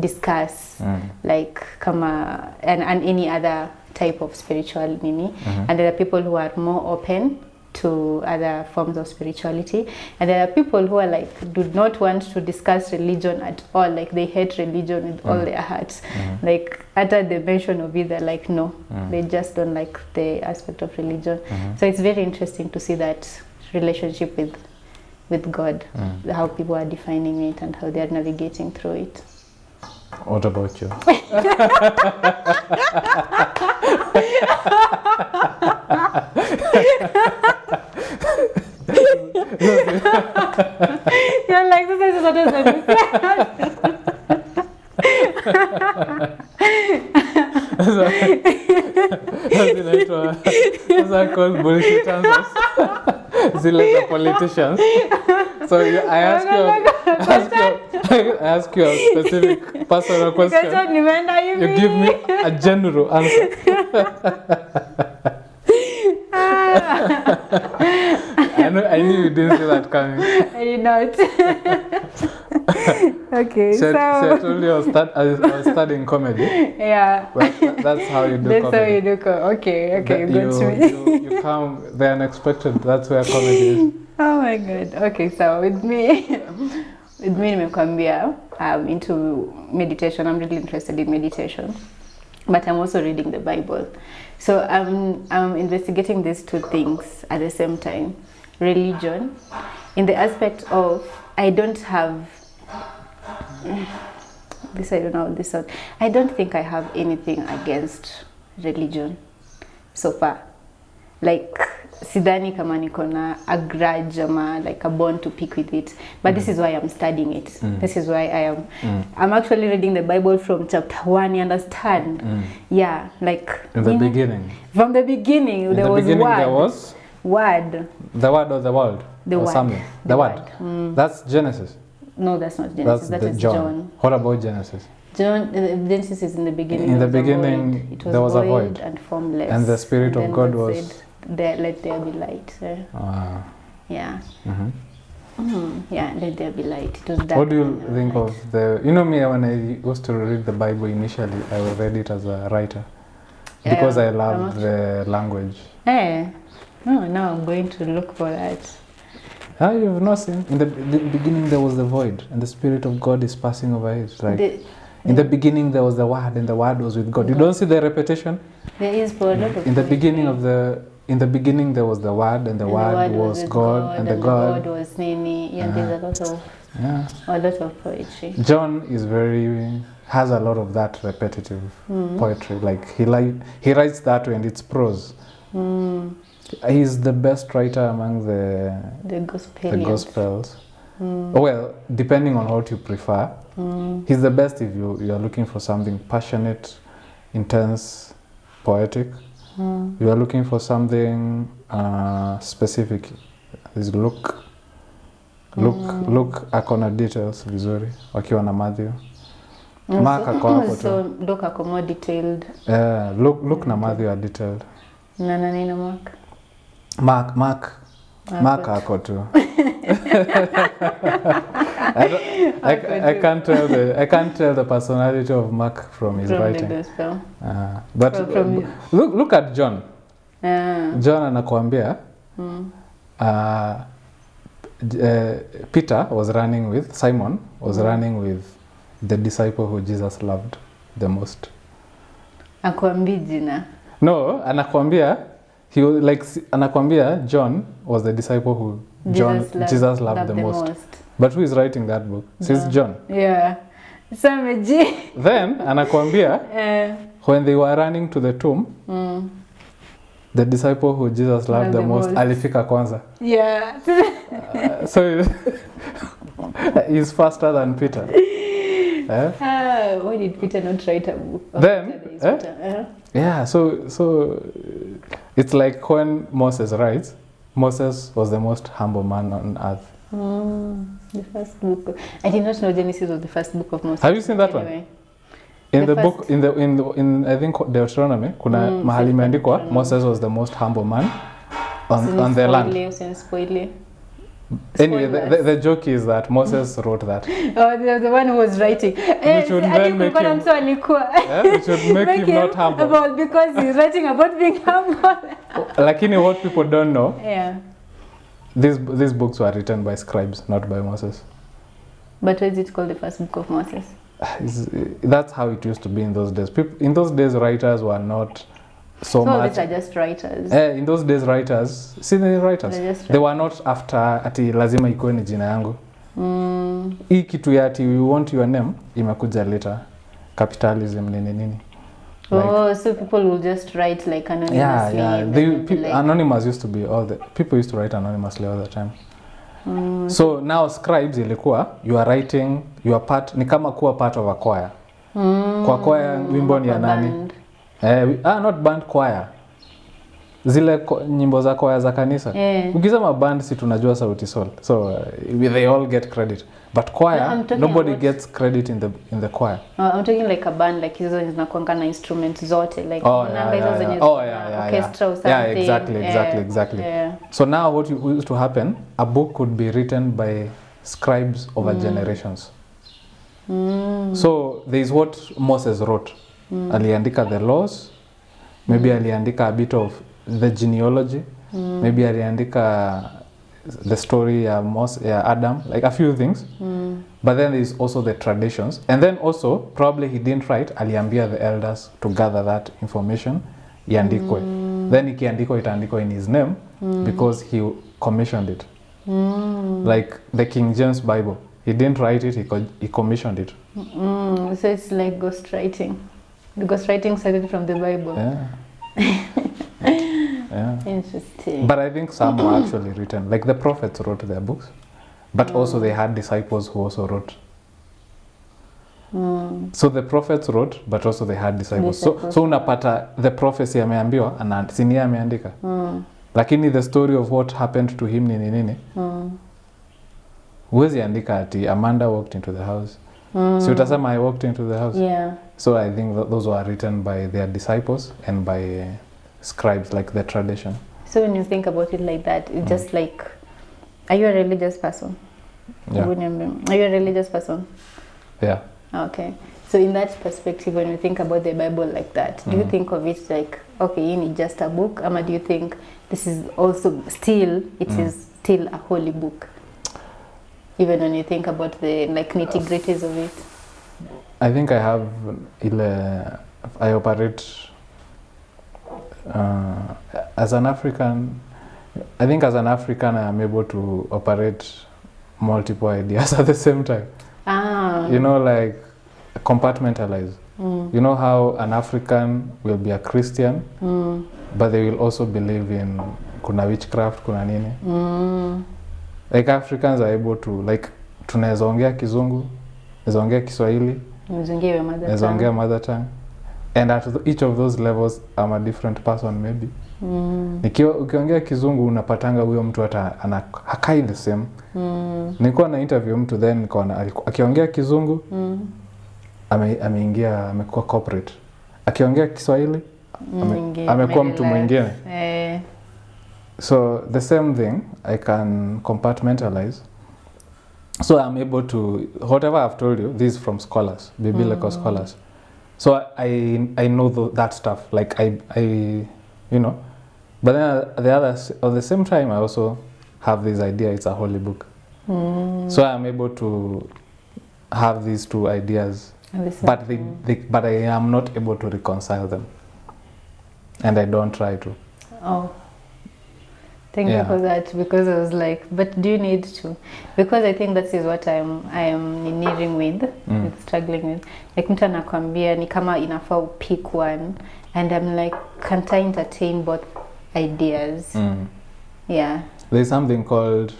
discuss like kama and any other type of spiritual meaning. And there are people who are more open to other forms of spirituality, and there are people who are like do not want to discuss religion at all, like they hate religion with all their hearts. Like after the mention of it, they're like no, they just don't like the aspect of religion. So it's very interesting to see that relationship with God, how people are defining it and how they are navigating through it. What about you? You're like, this is what is Those are called bullshit answers. Zile the politicians. So I ask you a specific personal question. You give me a general answer. I knew you didn't see that coming. I did not. Okay, so I told you I was studying comedy. Yeah. That's how you do that's comedy. That's how you do comedy. Okay, you got me. You come the unexpected. That's where comedy is. Oh my God. Okay, so with me nimekwambia, I'm into meditation. I'm really interested in meditation, but I'm also reading the Bible. So I'm investigating these two things at the same time. Religion, in the aspect of I don't have this. I don't know this one. I don't think I have anything against religion so far. Like sidhani kama niko na a grudge ama like a bone to pick with it, but this is why I'm studying it. This is why I'm actually reading the Bible from chapter 1. You understand? Yeah, like in the beginning. From the beginning, there was word. The word or the world? The word. Something. The word. That's Genesis. No, that's not Genesis. That is John. What about Genesis? Genesis is in the beginning. In the beginning, it was there was a void and formless. And the Spirit of God was. Let there be light. Yeah. Yeah, let there be light. It was dark. What do you think of the? You know me, when I used to read the Bible initially, I read it as a writer because I loved the language. No, now I'm going to look for that. You've not seen? In the beginning there was the void and the Spirit of God is passing over it. Like in the beginning there was the Word and the Word was with God. You don't see the repetition? There is for a lot of in the beginning there was the Word and the Word was God and the God was Nini. Yeah, there's a lot of poetry. John has a lot of that repetitive poetry. Like he writes that way and it's prose. He's the best writer among the Gospels. Well, depending on what you prefer, he's the best if you are looking for something passionate, intense, poetic. You are looking for something specific. Is look akona details vizuri wakiwa na Matthew. Mark ako hapo tu. So look ako more detailed. Look na Matthew are detailed. Nani na Mark? Mark ako tu. I can't tell the personality of Mark from his writing. The gospel. But look at John. John anakuambia Peter was running with Simon running with the disciple who Jesus loved the most. Akwambi jina. No, anakuambia anakuambia John was the disciple who Jesus loved the most. But who is writing that book? Says John. Yeah. Then anakuambia when they were running to the tomb, the disciple who Jesus loved the most alifika kwanza. Yeah. So he's faster than Peter. Why did Peter not write a book? Then yeah, so it's like when Moses writes, Moses was the most humble man on earth. The first book. I did not know Genesis was the first book of Moses. Have you seen that one? In the book, in I think Deuteronomy, kuna mahali imeandikwa Moses was the most humble man on the land. Anyway, the joke is that Moses wrote that. Oh, the one who was writing. Which would then make him, which would make him not humble. Because he's writing about being humble. Lakini what people don't know, yeah, these books were written by scribes, not by Moses. But why is it called the first book of Moses? That's how it used to be in those days. In those days, writers were not so much. These are just writers. In those days, writers, they were not after ati lazima ikuwe ni jina yangu. Hii kitu ya ati we want your name imekuja later. Capitalism nini. Like, so people will just write like anonymously. Yeah. Anonymous used to be people used to write anonymously all the time. So now scribes ilikuwa you are writing your part, ni kama kuwa part of a choir. Kwa choir wimbo ni ya nani? Not band, choir. Zile nyimbo za choir za kanisa. Ukisema band si tunajua Sauti Sol. So they all get credit. But choir, nobody gets credit in the choir. I'm talking like a band, like hizo zinakuanga na instruments zote, like orchestra or something. Yeah, exactly. Yeah. So now what used to happen, a book could be written by scribes over generations. So there is what Moses wrote. Aliandika the laws, maybe aliandika a bit of the genealogy, maybe aliandika the story Adam, like a few things. But then there is also the traditions, and then also probably he didn't write, aliambia the elders to gather that information iandikwe. Then ikiandikwa itaandikwa in his name because he commissioned it. Like the King James Bible, he didn't write it, he commissioned it. So it's like ghostwriting. The ghostwriting started from the Bible. Yeah. Interesting. But I think some were actually written. Like the prophets wrote their books, but also they had disciples who also wrote. So the prophets wrote, but also they had disciples. So unapata the prophecy ameambiwa na sinia ameandika. Lakini the story of what happened to him nini. Huwezi andika ati Amanda walked into the house. So utasema I walked into the house. Yeah. So I think those were written by their disciples and by scribes, like the tradition. So when you think about it like that, it's just like, are you a religious person? Yeah. Are you a religious person? Yeah. Okay. So in that perspective, when you think about the Bible like that, do you think of it like, okay, you need just a book, or do you think this is also still, it is still a holy book? Even when you think about the like nitty-gritties of it. I think I have I operate as an African. I think as an African I am able to operate multiple ideas at the same time. You know, like compartmentalize. You know how an African will be a Christian, but they will also believe in kuna witchcraft, kuna nini. Like Africans are able to, like, tunaweza ongea Kizungu, tunaweza ongea Kiswahili, tunaweza ongea mother tongue, and at each of those levels I'm a different person maybe. Ukiongea Kizungu unapatanga huyo mtu hata hakai the same. Nilikuwa na interview mtu then nikaona akiongea Kizungu amekuwa corporate, akiongea Kiswahili amekuwa mtu mwingine. So the same thing, I can compartmentalize. So I'm able to, whatever I've told you, this is from scholars, biblical scholars. So I know that stuff, like I you know. But then at the same time, I also have this idea it's a holy book. So I'm able to have these two ideas, but but I am not able to reconcile them, and I don't try to. Oh. Thank you for that, because I was like, but do you need to? Because I think that is what I am nearing with struggling with. Like mtu anakuambia ni kama inafaa pick one, and I'm like, can't I entertain both ideas? Yeah. There's something called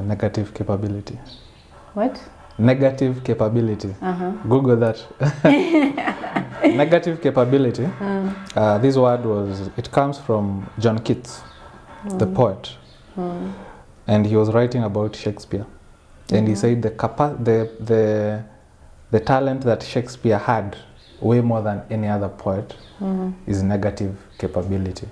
negative capability. What? Negative capability. Google that. Negative capability. This word it comes from John Keats, the poet, and he was writing about Shakespeare, and he said the talent that Shakespeare had, way more than any other poet, is negative capability.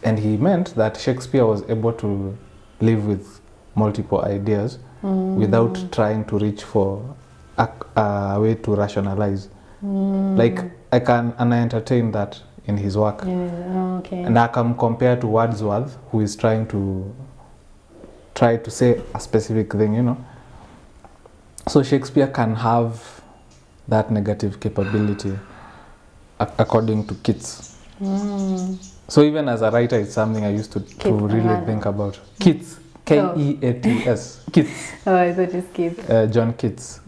and he meant that Shakespeare was able to live with multiple ideas without trying to reach for a way to rationalize. Like I entertain that in his work. Okay. And I can compare to Wordsworth, who is trying to say a specific thing, you know. So Shakespeare can have that negative capability, according to Keats. So even as a writer, it's something I used to really think about. Keats, Keats. Keats. Oh, I thought it's Keats. John Keats.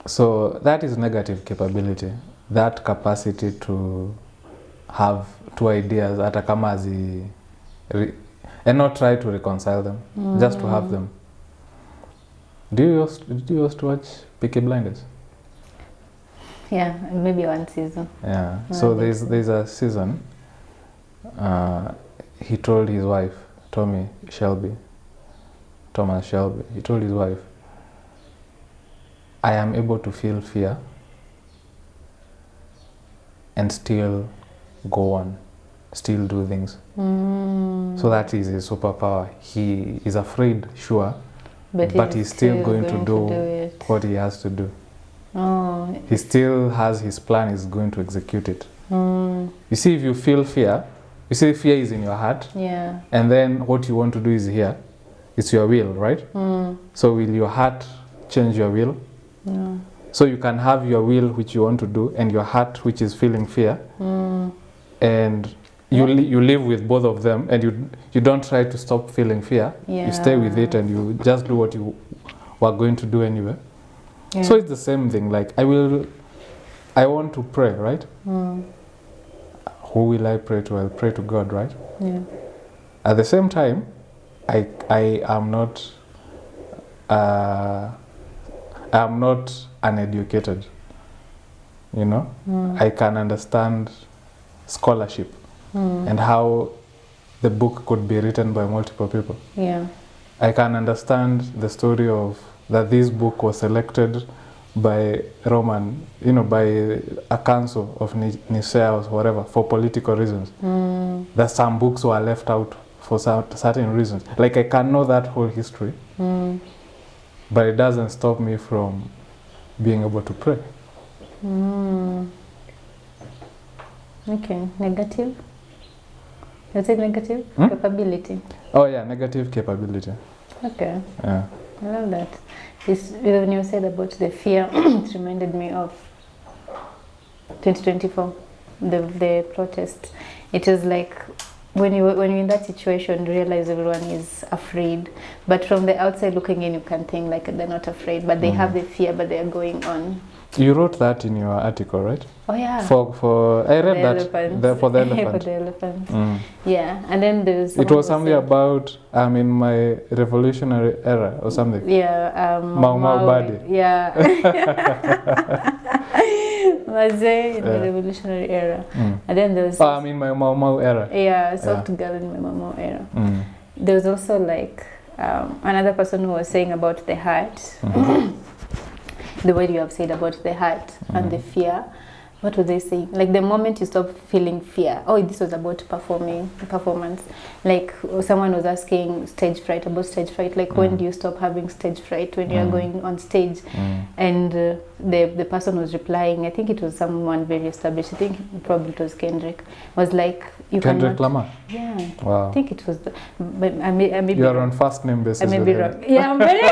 So that is negative capability, that capacity to have two ideas hata kama and not try to reconcile them, just to have them. Did you used to watch Peaky Blinders? Yeah, maybe one season. Yeah. So there's a season. He told his wife, Thomas Shelby. He told his wife, I am able to feel fear and still go on, still do things. So that is his superpower. He is afraid, sure, but he's still going to do what he has to do. He still has his plan, he's going to execute it. You see, if you feel fear, you see fear is in your heart, and then what you want to do is here. It's your will, right? So will your heart change your will? So you can have your will, which you want to do, and your heart, which is feeling fear, and you live with both of them, and you don't try to stop feeling fear. You stay with it, and you just do what you were going to do anyway. So it's the same thing. Like I want to pray, right? Who will I pray to? I'll pray to God, right? At the same time, I am not uneducated, you know. I can understand scholarship and how the book could be written by multiple people. I can understand the story of that this book was selected by Roman, you know, by a council of Nechesa or whatever for political reasons. That some books were left out for certain reasons. Like I can know that whole history, but it doesn't stop me from being able to pray. Okay, negative? Is it negative? Capability? Oh yeah, negative capability. Okay. Yeah. I love that. When you said about the fear, it reminded me of 2024, the protest. It was like when you're in that situation, you realize everyone is afraid. But from the outside looking in, you can think like they're not afraid, but they have the fear, but they're going on. You wrote that in your article, right? Oh yeah. For I read that for the elephant. For the elephant. Yeah, and then there's. It was something about I'm in my revolutionary era or something. Yeah. Mau body. Yeah. In the revolutionary era. And then there was. I'm in my Mau era. Yeah, soft girl in my Mau era. There was also like another person who was saying about the heart. The word you have said about the heart and the fear. What was they saying? Like the moment you stop feeling fear. Oh, this was about performance. Like someone was asking stage fright, about stage fright. Like when do you stop having stage fright when you are going on stage? And the person was replying, I think it was someone very established. I think probably it was Kendrick. Was like, you Kendrick Lamar? Yeah. Wow. I think it was, but I may be you are on first name basis. I may be wrong. Yeah, I'm very...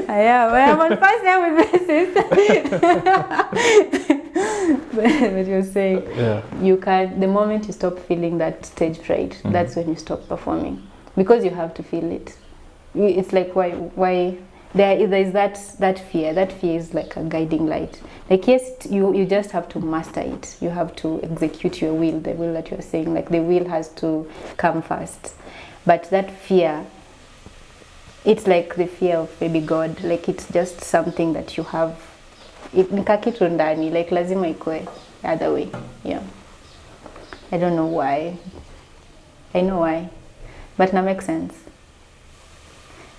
I'm on first name with basis. But you're saying, you can, the moment you stop feeling that stage fright, that's when you stop performing. Because you have to feel it. It's like why there is that fear. That fear is like a guiding light. Like yes, you just have to master it. You have to execute your will, the will that you're saying. Like the will has to come first. But that fear, it's like the fear of maybe God. Like it's just something that you have. Nikakitu ndani, like lazima ikue other way. Yeah. I don't know why. I know why, but now makes sense.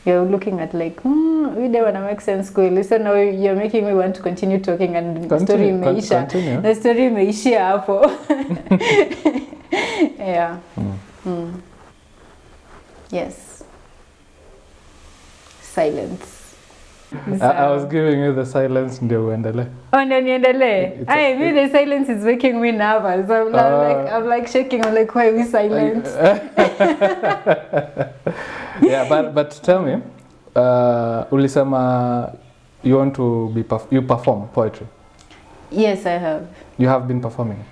you're looking at like, we don't want to make sense kweli. So now you're making me want to continue talking and the story imeisha. The story imeishia hapo. Yeah. Yes. Silence. I was giving you the silence ndio uendele. Oh, ndio niendele. The silence is making me nervous. I'm like shaking. I'm like, why are we silent? Yeah, but tell me, ulisema you want to you perform poetry? Yes, I have. You have been performing.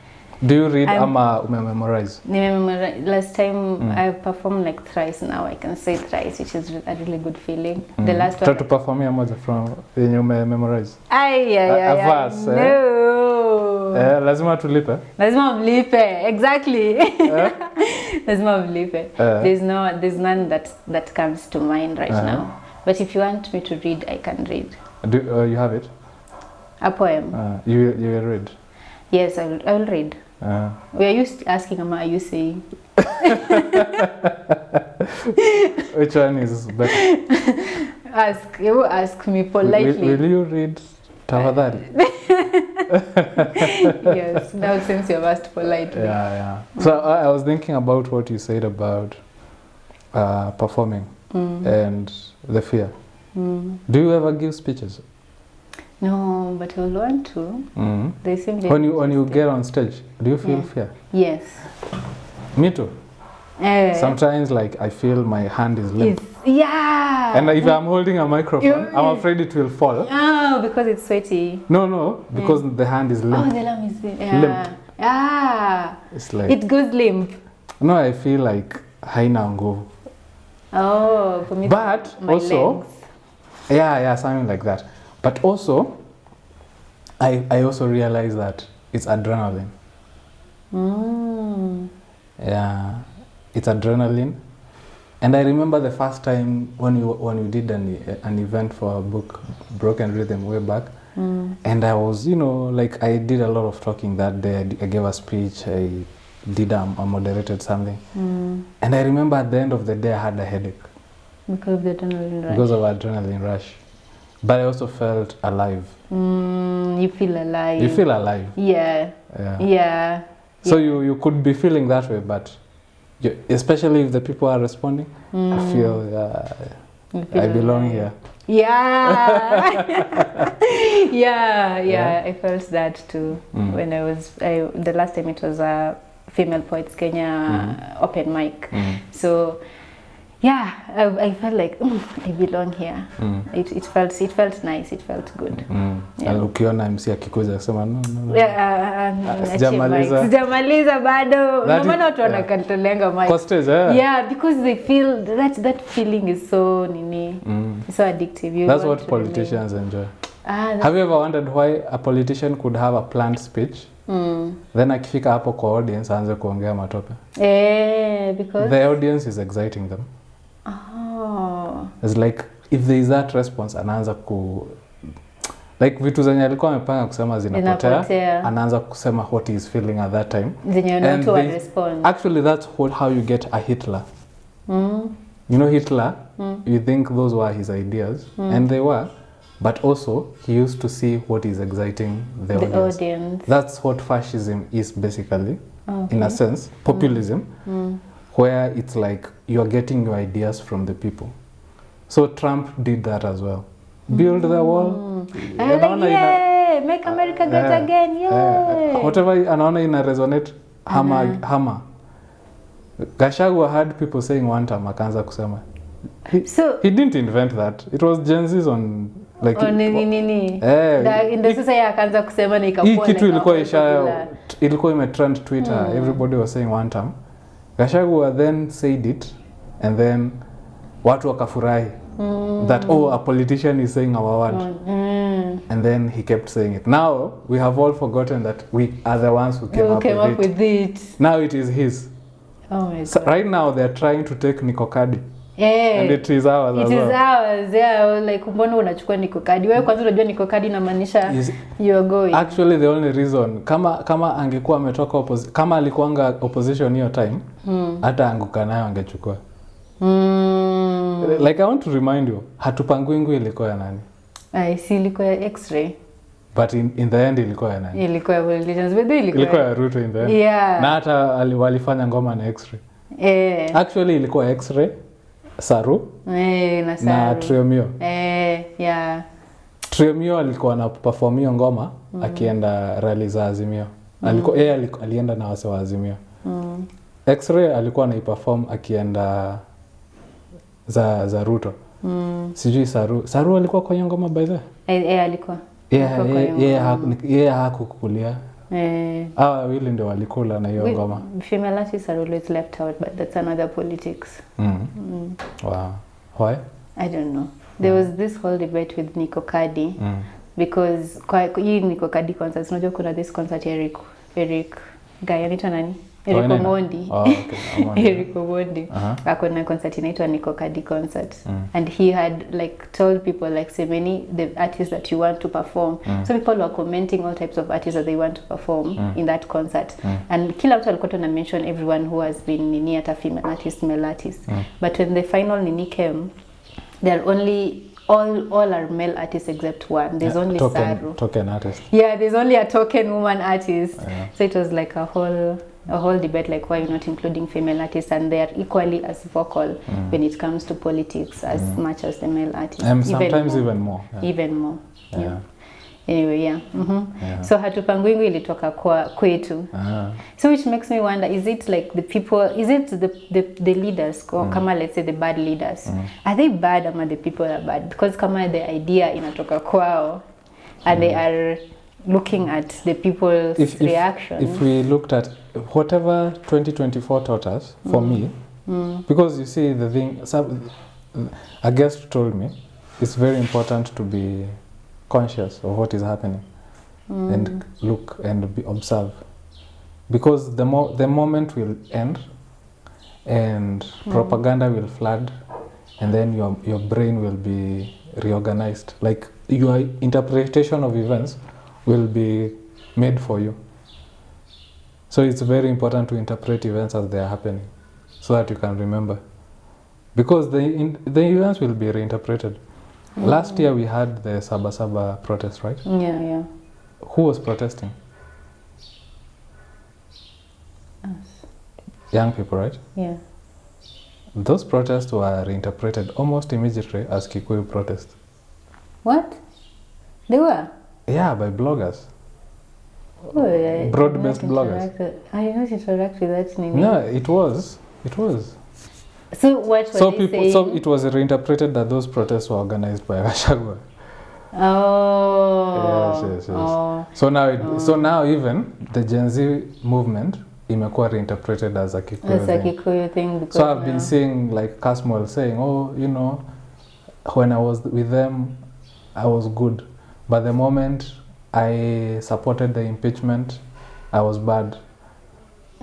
Do you read ama memorize? Last time I performed like thrice. Now I can say thrice, which is a really good feeling. The last one. Try to perform your moja from when you memorize. A verse. No. Lazima tulipe. Lazima mlipe. Exactly. Lazima mlipe. There's none that comes to mind right now. But if you want me to read, I can read. Do you have it? A poem. You will read. Yes, I will read. We are used to asking, are you saying? Which one is better? You ask me politely. Will you read tafadhali? Yes, now since you have asked politely. Yeah. So I was thinking about what you said about performing and the fear. Do you ever give speeches? No, but I will want to. They seem when you get on stage, do you feel fear? Yes. Me too. Sometimes like I feel my hand is limp. Yeah. And if I'm holding a microphone, I'm afraid it will fall. Oh, because it's sweaty. No, because the hand is limp. Oh, the limb is limp. Yeah. It's like it goes limp. No, I feel like haina nguvu. Oh, for me. But my also, legs. Yeah, something like that. But also, I also realize that it's adrenaline. Yeah, it's adrenaline. And I remember the first time when you did an event for a book, Broken Rhythm, way back. And I was, like I did a lot of talking that day. I gave a speech, I did a moderated something. And I remember at the end of the day I had a headache. Because of the adrenaline rush. Because of adrenaline rush. But I also felt alive. You feel alive. You feel alive. Yeah. So you could be feeling that way, but especially if the people are responding, I feel I belong here. Yeah. yeah, I felt that too. When the last time it was a Female Poets Kenya open mic. So yeah, I felt like I belong here. It felt nice. It felt good. Yeah. Ukiona MC akikuja kusema no. Sijamaliza bado. Maana watu wanakatolenga mic. Kwa stage, yeah, because they feel that feeling is so so addictive. That's what politicians enjoy. Have you ever wondered why a politician could have a planned speech? Then akifika hapo kwa audience aanze kuongea matope? Because the audience is exciting them. It's like if there is that response, anaanza like vitu zenye alikuwa amepanga kusema zinapotea, anaanza kusema what he is feeling at that time. And respond. Actually, that's how you get a Hitler. You know Hitler, you think those were his ideas, and they were, but also he used to see what is exciting the audience. That's what fascism is basically, in a sense, populism, where it's like you're getting your ideas from the people. So Trump did that as well. Build the wall. Make America great again. Whatever anaona ina resonate, hammer. Gachagua had people saying one time, akaanza kusema. He didn't invent that. It was Gen Z's on like ndio sasa yeye akaanza kusema na ikakuwa. Hii kitu ilikuwa imetrend Twitter. Everybody was saying one time. Gachagua then said it, and then watu wakafurahi that a politician is saying our word. And then he kept saying it. Now we have all forgotten that we are the ones who came up with it. Now it is his. Oh my God. So right now they are trying to take Nikokadi. And it is ours. It is ours. Yeah, like mbona unachukua Nikokadi? Wewe kwanza unajua Nikokadi inamaanisha you are going. Actually the only reason kama angekuwa ametoka kama alikuanga opposition hiyo time, hata anguka nayo angechukua. Like I want to remind you, Hatupangwingu ilikuwa ya nani? Si ilikuwa ya X-ray. But in the end ilikuwa ya nani? Ilikuwa ya politicians, but ilikuwa ya Ruto in the end. Yeah. Na hata walifanya ngoma na X-ray. Actually ilikuwa X-ray, Saru, na Triomio. Yeah. Triomio alikuwa na perform hiyo ngoma akienda rally za Azimio. Alikuwa alienda na wase wa Azimio. X-ray alikuwa anaiperform akienda za Ruto. Sijui Saru alikuwa kwa hiyo ngoma by the way? Alikuwa. Hakukulia. Wili ndio walikula na hiyo ngoma. Female artists are always left out, but that's another politics. Wow. Why? I don't know. There was this whole debate with Nico Kadi because hii Nico Kadi concerts, unajua kuna this concert Eric guy anaitwa nani? Eric Omondi. Eric Omondi. Akona concert inaitwa Nico Kadi concert. And he had like told people like say many the artists that you want to perform. So people were commenting all types of artists that they want to perform in that concert. And kila mtu alikuwa na mention everyone who has been nini ata female artist, male artist. But when the final nini came, there are only all are male artists except one. There's only Saru. Token artist. Yeah, there's only a token woman artist. So it was like a whole debate like why you're not including female artists, and they are equally as vocal when it comes to politics as much as the male artists. And sometimes even more. Even more. Yeah. Anyway, yeah. So Hatupangwingu ilitoka kwetu. So which makes me wonder, is it like the people, is it the leaders, kama let's say the bad leaders, are they bad or the people are bad? Because kama the idea inatoka kwao and they are looking at the people's reaction. If we looked at whatever 2024 taught us, for me, because you see the thing, a guest told me, it's very important to be conscious of what is happening and look and observe, because the moment will end and propaganda will flood, and then your brain will be reorganized, like your interpretation of events will be made for you. So it's very important to interpret events as they are happening so that you can remember, because the events will be reinterpreted. Last year we had the Sabasaba protest, right? Yeah. Who was protesting? Us. Young people, right? Yeah. Those protests were reinterpreted almost immediately as Kikuyu protest. What? They were? Yeah, by bloggers. Oh, broad-based bloggers. I did not interact with that name. No, it was. So what were they saying? So it was reinterpreted that those protests were organized by Gachagua. Oh. Yes. Oh. So now even the Gen Z movement imekuwa reinterpreted as a Kikuyu thing. So I've been seeing like Casmwell saying, when I was with them, I was good. But the moment I supported the impeachment, I was bad.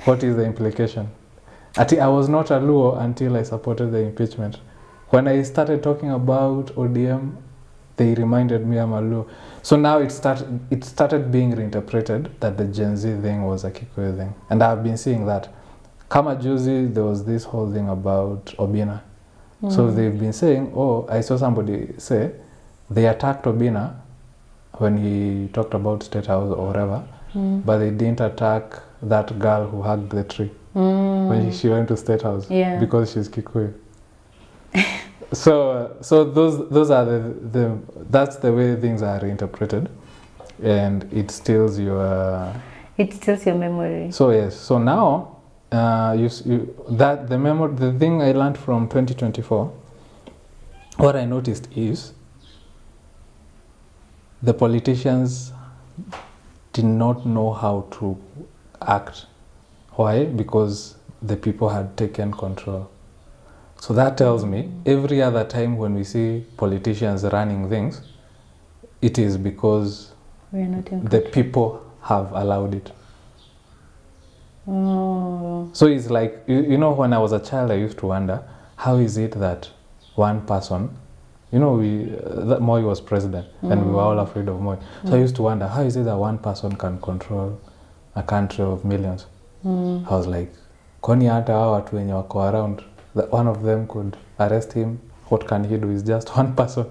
What is the implication? I was not a Luo until I supported the impeachment. When I started talking about ODM, they reminded me I'm a Luo. So now it started being reinterpreted that the Gen Z thing was a Kikuyu thing. And I've been seeing that. Kama juzi, there was this whole thing about Obina. So they've been saying, I saw somebody say, they attacked Obina when he talked about State House or whatever, but they didn't attack that girl who hugged the tree when she went to State House because she's Kikuyu. So those are that's the way things are reinterpreted, and it steals your memory. So yes, so now the thing I learned from 2024, what I noticed is the politicians did not know how to act. Why? Because the people had taken control. So that tells me every other time when we see politicians running things, it is because the people have allowed it. So it's like, when I was a child, I used to wonder, how is it that one person, that Moi was president and we were all afraid of Moi. So I used to wonder, how is it that one person can control a country of millions? I was like, kwani hata hao watu wenye wako around, that one of them could arrest him what can he do? He's just one person.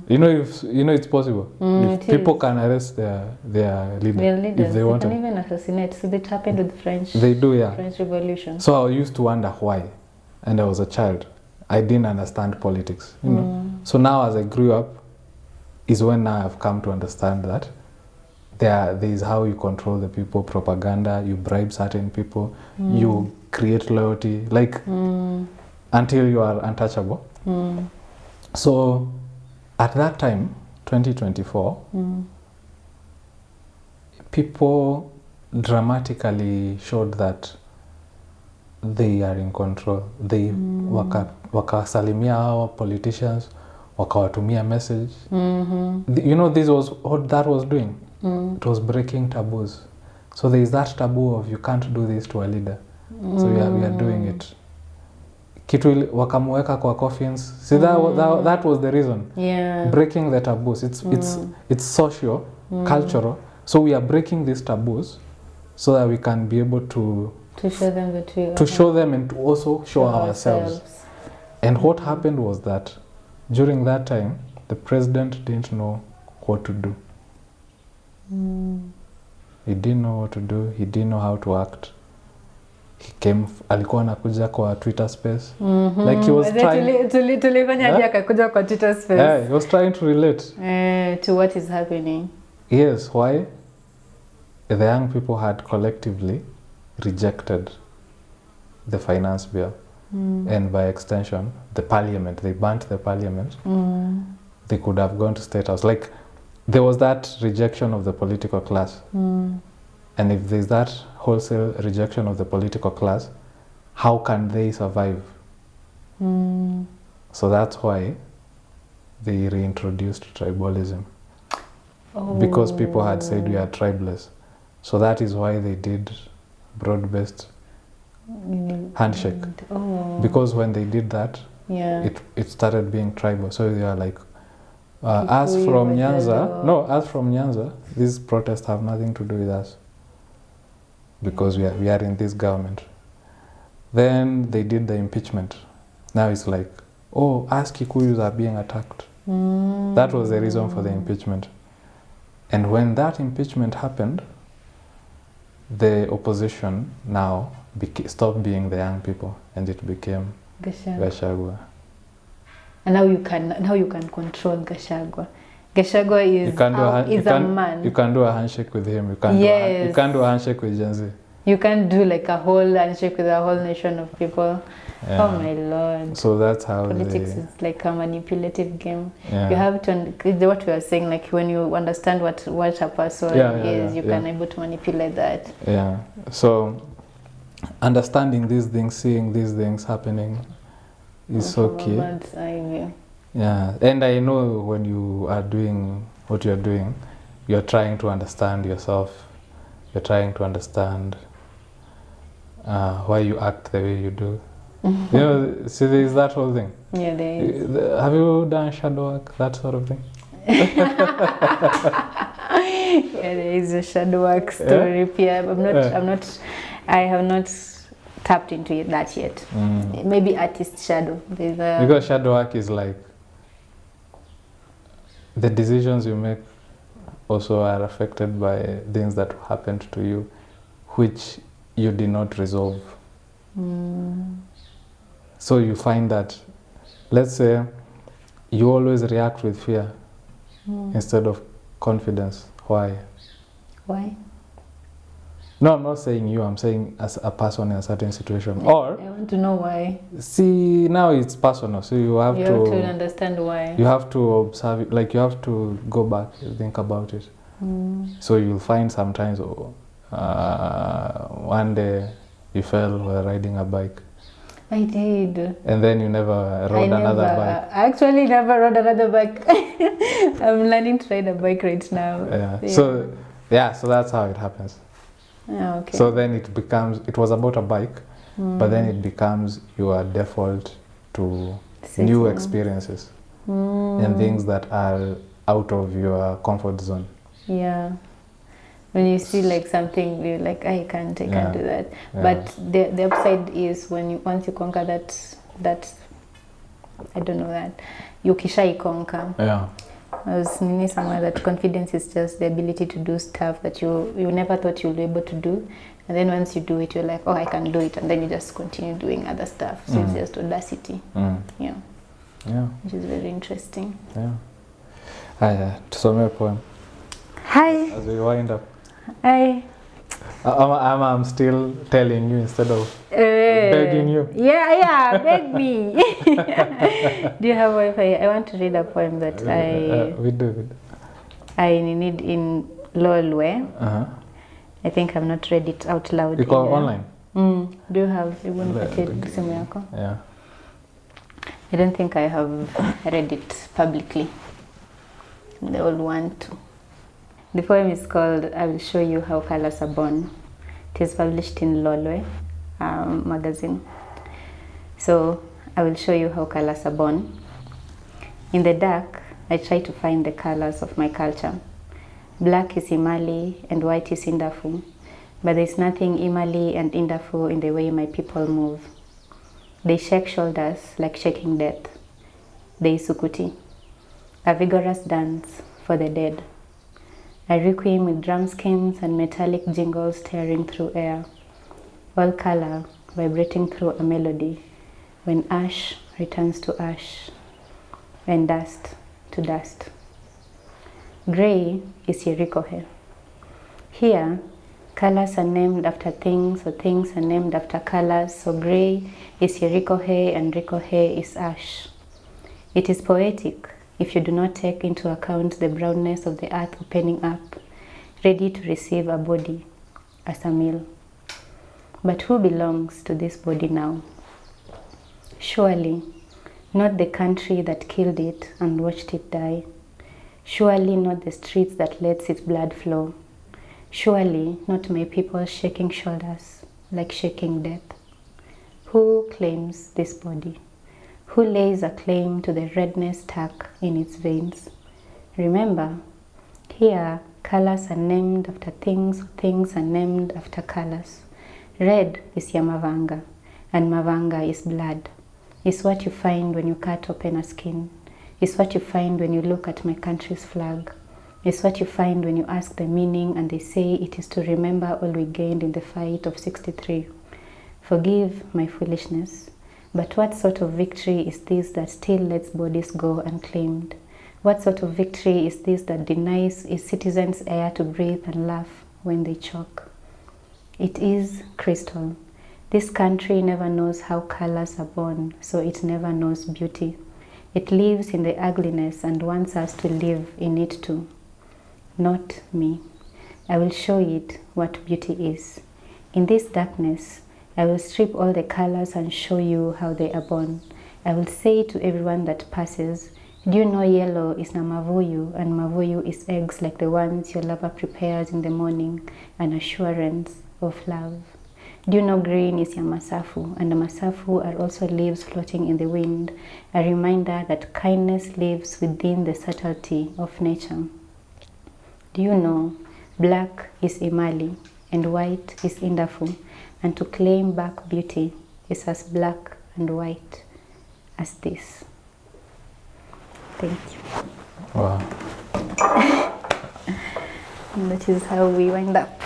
You know it's possible. If people can arrest their leader, if they want to. They can even assassinate. So that happened with the French. They do, yeah. French Revolution. So I used to wonder why, and I was a child. I didn't understand politics, you know. So now as I grew up, is when now I've come to understand that there is how you control the people, propaganda, you bribe certain people, you create loyalty, like until you are untouchable. So at that time, 2024, people dramatically showed that they are in control. They wakasalimia our politicians, wakawatumia message. You know, this was what that was doing. It was breaking taboos. So there is that taboo of you can't do this to a leader. So we are doing it. Kitu wakamweka kwa coffins. See, that was the reason. Yeah. Breaking the taboos. It's social, cultural. So we are breaking these taboos so that we can be able to show them that we to show them and to also show ourselves. And what happened was that during that time, the president didn't know what to do. He didn't know what to do. He didn't know how to act. He came, alikuwa anakuja kwa Twitter space. Like he was trying. Tulifanya akakuja kwa Twitter space. Yeah, he was trying to relate to what is happening. Yes, why? The young people had collectively rejected the finance bill. And by extension, the parliament. They burnt the parliament. They could have gone to State House. Like, there was that rejection of the political class. And if there's that wholesale rejection of the political class, how can they survive? So that's why they reintroduced tribalism. Because people had said we are tribeless. So that is why they did broad-based handshake. Because when they did that, it started being tribal. So they are like, us from Nyanza, these protests have nothing to do with us. Because we are in this government. Then they did the impeachment. Now it's like, us Kikuyus are being attacked. That was the reason for the impeachment. And when that impeachment happened, the opposition now stopped being the young people, and it became Gachagua. And now you can control Gachagua. Gachagua is a man. You can do a handshake with him. You can do a handshake with Gen Z. You can do like a whole handshake with a whole nation of people. Yeah. Oh my Lord. So that's how politics is like a manipulative game. Yeah. You have to, what we are saying, like when you understand what a person is, you can able to manipulate that. Yeah. So understanding these things, seeing these things happening is so key. Yeah. And I know when you are doing what you're doing, you're trying to understand yourself. You're trying to understand why you act the way you do. You know, see, there is that whole thing. Yeah, there is. Have you done shadow work, that sort of thing? Yeah, there is a shadow work story. Yeah. I have not tapped into that yet. Maybe artist shadow. Because shadow work is like the decisions you make also are affected by things that happened to you, which you did not resolve. So you find that, let's say, you always react with fear instead of confidence. Why? Why? No, I'm not saying you, I'm saying as a person in a certain situation. Or I want to know why. See, now it's personal, so you have to understand why. You have to observe it, like you have to go back and think about it. So you'll find sometimes one day you fell while riding a bike. I did. And then you never rode another bike. I actually never rode another bike. I'm learning to ride a bike right now. Yeah. So that's how it happens. Yeah, okay. So then it was about a bike, but then it becomes your default to new experiences and things that are out of your comfort zone. Yeah. When you see like something, you're like, I can't do that. Yeah. But the upside is once you conquer that I don't know that. Ukishaikonka. Yeah. I was meaning somewhere that confidence is just the ability to do stuff that you never thought you'll be able to do. And then once you do it, you're like, oh, I can do it. And then you just continue doing other stuff. So it's just audacity. Yeah. Yeah. Which is very interesting. Yeah. Tusome poem. Hi. As we wind up. Hi. I'm still telling you instead of begging you. Yeah, beg me. Do you have Wi-Fi? I want to read a poem that we do. I need in Lolwe. I think I've not read it out loud. You call online? Do you have even simu yako? Yeah. I don't think I have read it publicly. They all want to. The poem is called I Will Show You How Colors Are Born. It is published in Lolwe magazine. So I will show you how colors are born. In the dark, I try to find the colors of my culture. Black is Imali and white is Indafu, but there is nothing Imali and Indafu in the way my people move. They shake shoulders like shaking death. They Sukuti, a vigorous dance for the dead. A requiem with drum skins and metallic jingles tearing through air. All color vibrating through a melody when ash returns to ash and dust to dust. Gray is Yerikohe. Here, colors are named after things or things are named after colors, so gray is Yerikohe and Rikohe is ash. It is poetic if you do not take into account the brownness of the earth opening up, ready to receive a body as a meal. But who belongs to this body now? Surely not the country that killed it and watched it die. Surely not the streets that lets its blood flow. Surely not my people shaking shoulders like shaking death. Who claims this body? Who lays a claim to the redness stuck in its veins? Remember, here colors are named after things, things are named after colors. Red is Yamavanga, and Mavanga is blood. It's what you find when you cut open a skin. It's what you find when you look at my country's flag. It's what you find when you ask the meaning and they say it is to remember all we gained in the fight of 63. Forgive my foolishness, but what sort of victory is this that still lets bodies go unclaimed? What sort of victory is this that denies its citizens air to breathe and laugh when they choke? It is crystal. This country never knows how colors are born, so it never knows beauty. It lives in the ugliness and wants us to live in it too. Not me. I will show it what beauty is. In this darkness, I will strip all the colors and show you how they are born. I will say to everyone that passes, do you know yellow is namavuyu and mavuyu is eggs like the ones your lover prepares in the morning, an assurance of love. Do you know green is yamasafu and the masafu are also leaves floating in the wind, a reminder that kindness lives within the subtlety of nature. Do you know black is Imali and white is Indafu, and to claim back beauty is as black and white as this. Thank you. Wow. And that is how we wind up.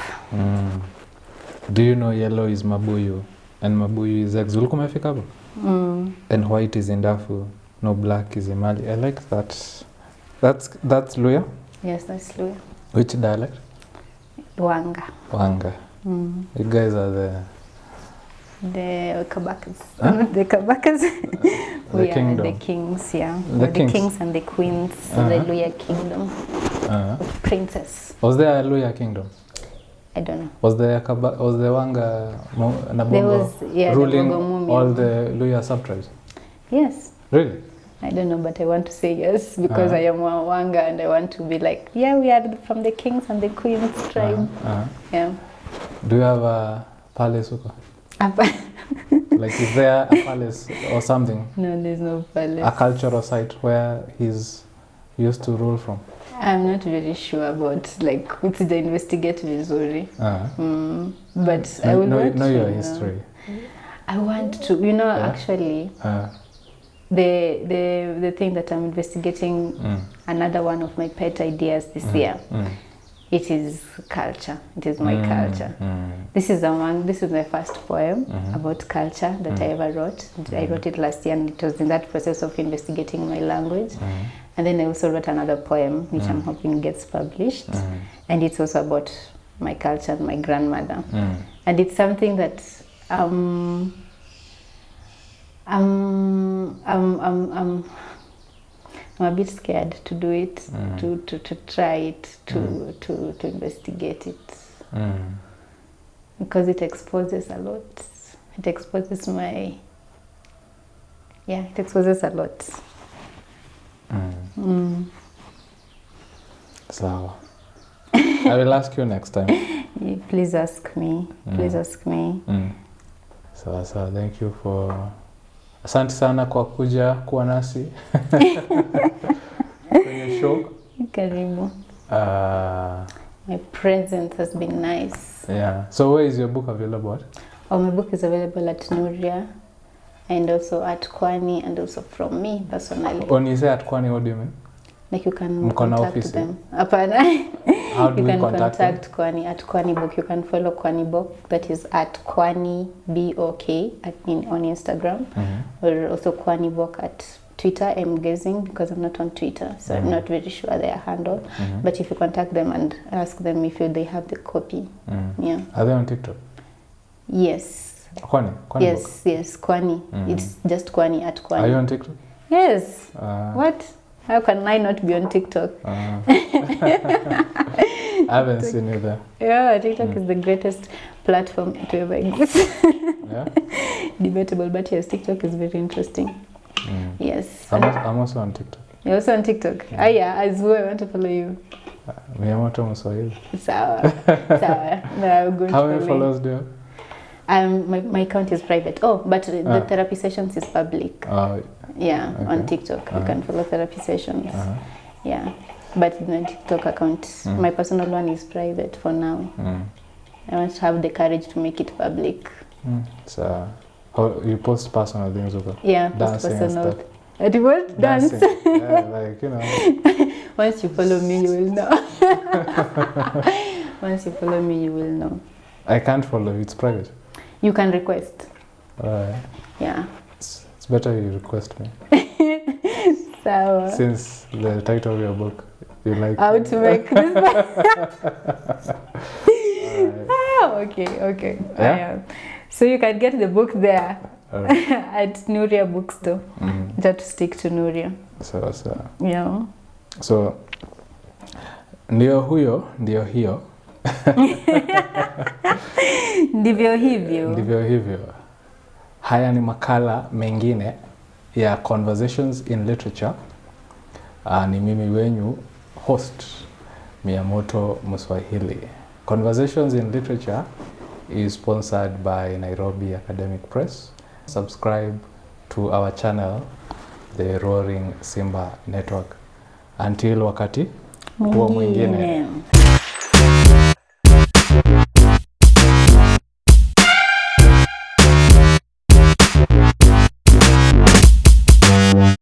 Do you know yellow is Mabuyu and Mabuyu is eggs? Ulikuwa umefika hapo? And white is Indafu. No, black is Imali. I like that. That's Luya? Yes, that's Luya. Which dialect? Wanga. Wanga. You guys are the Kabakas. Huh? Not the Kabakas. We are the kings, yeah. The kings and the queens of the Luya kingdom. Princess. Was there a Luya kingdom? I don't know. Was there Wanga Nabongo ruling all the Luya sub-tribes? Yes. Really? I don't know, but I want to say yes because I am Wanga and I want to be like, yeah, we are from the kings and the queens tribe. Yeah. Do you have a palace? Like, is there a palace or something? No, there's no palace. A cultural site where he's used to rule from? I'm not very sure about, like, what's the investigate vizuri. But I will know your history. I want to, actually, the thing that I'm investigating, another one of my pet ideas this year, it is culture. It is my culture. This is my first poem about culture that I ever wrote. I wrote it last year, and it was in that process of investigating my language. And then I also wrote another poem, which I'm hoping gets published. And it's also about my culture and my grandmother. And it's something that I'm a bit scared to do it, to try it, to investigate it, because it exposes a lot. It exposes it exposes a lot. So I will ask you next time. Please ask me. Please ask me. So thank you for. Asante sana kwa kuja kuwa nasi kwenye show. Karibu. My presence has been nice. Yeah. So where is your book available at? My book is available at Nuria, and also at Qwani, and also from me personally. When you say at Qwani, what do you mean? Like you can contact them. How do you we can contact Qwani at Qwani Book. You can follow Qwani Book, that is at Qwani BOK on Instagram, or also Qwani Book at Twitter. I'm guessing because I'm not on Twitter, so I'm not very sure their handle. But if you contact them and ask them if they have the copy, yeah. Are they on TikTok? Yes. Qwani Yes, Book? yes, Qwani. It's just Qwani at Qwani. Are you on TikTok? Yes. What? How can I not be on TikTok? I haven't seen you there. Yeah, TikTok is the greatest platform to ever exist. Yeah? Debatable, but yes, TikTok is very interesting. Yes. I'm also on TikTok. You're also on TikTok? Yeah, as well, I want to follow you. Miyamoto Muswahili. Sawa. No, I'm going How to many followers do you have? My account is private. But the therapy sessions is public. Yeah, okay. On TikTok. You can follow therapy sessions. Yeah. But the TikTok account, my personal one is private for now. I want to have the courage to make it public. So, you post personal things over? Yeah, dancing post personal. and stuff. At what? Dance? Yeah, like, you know. Once you follow me, you will know. Once you follow me, you will know. I can't follow you, it's private. You can request. Yeah. It's better you request me. So, since the title of your book, you like how to make this. Okay. Yeah? So you can get the book there at Nuria Bookstore. You have to stick to Nuria. So. Yeah. So, ndio huyo, ndio hiyo. Ndivyo hivyo. Ndivyo hivyo. Haya ni makala mengine ya Conversations in Literature. Ni mimi wenyu host Miyamoto Muswahili. Conversations in Literature is sponsored by Nairobi Academic Press. Subscribe to our channel, the Roaring Simba Network. Until wakati huo mwingine.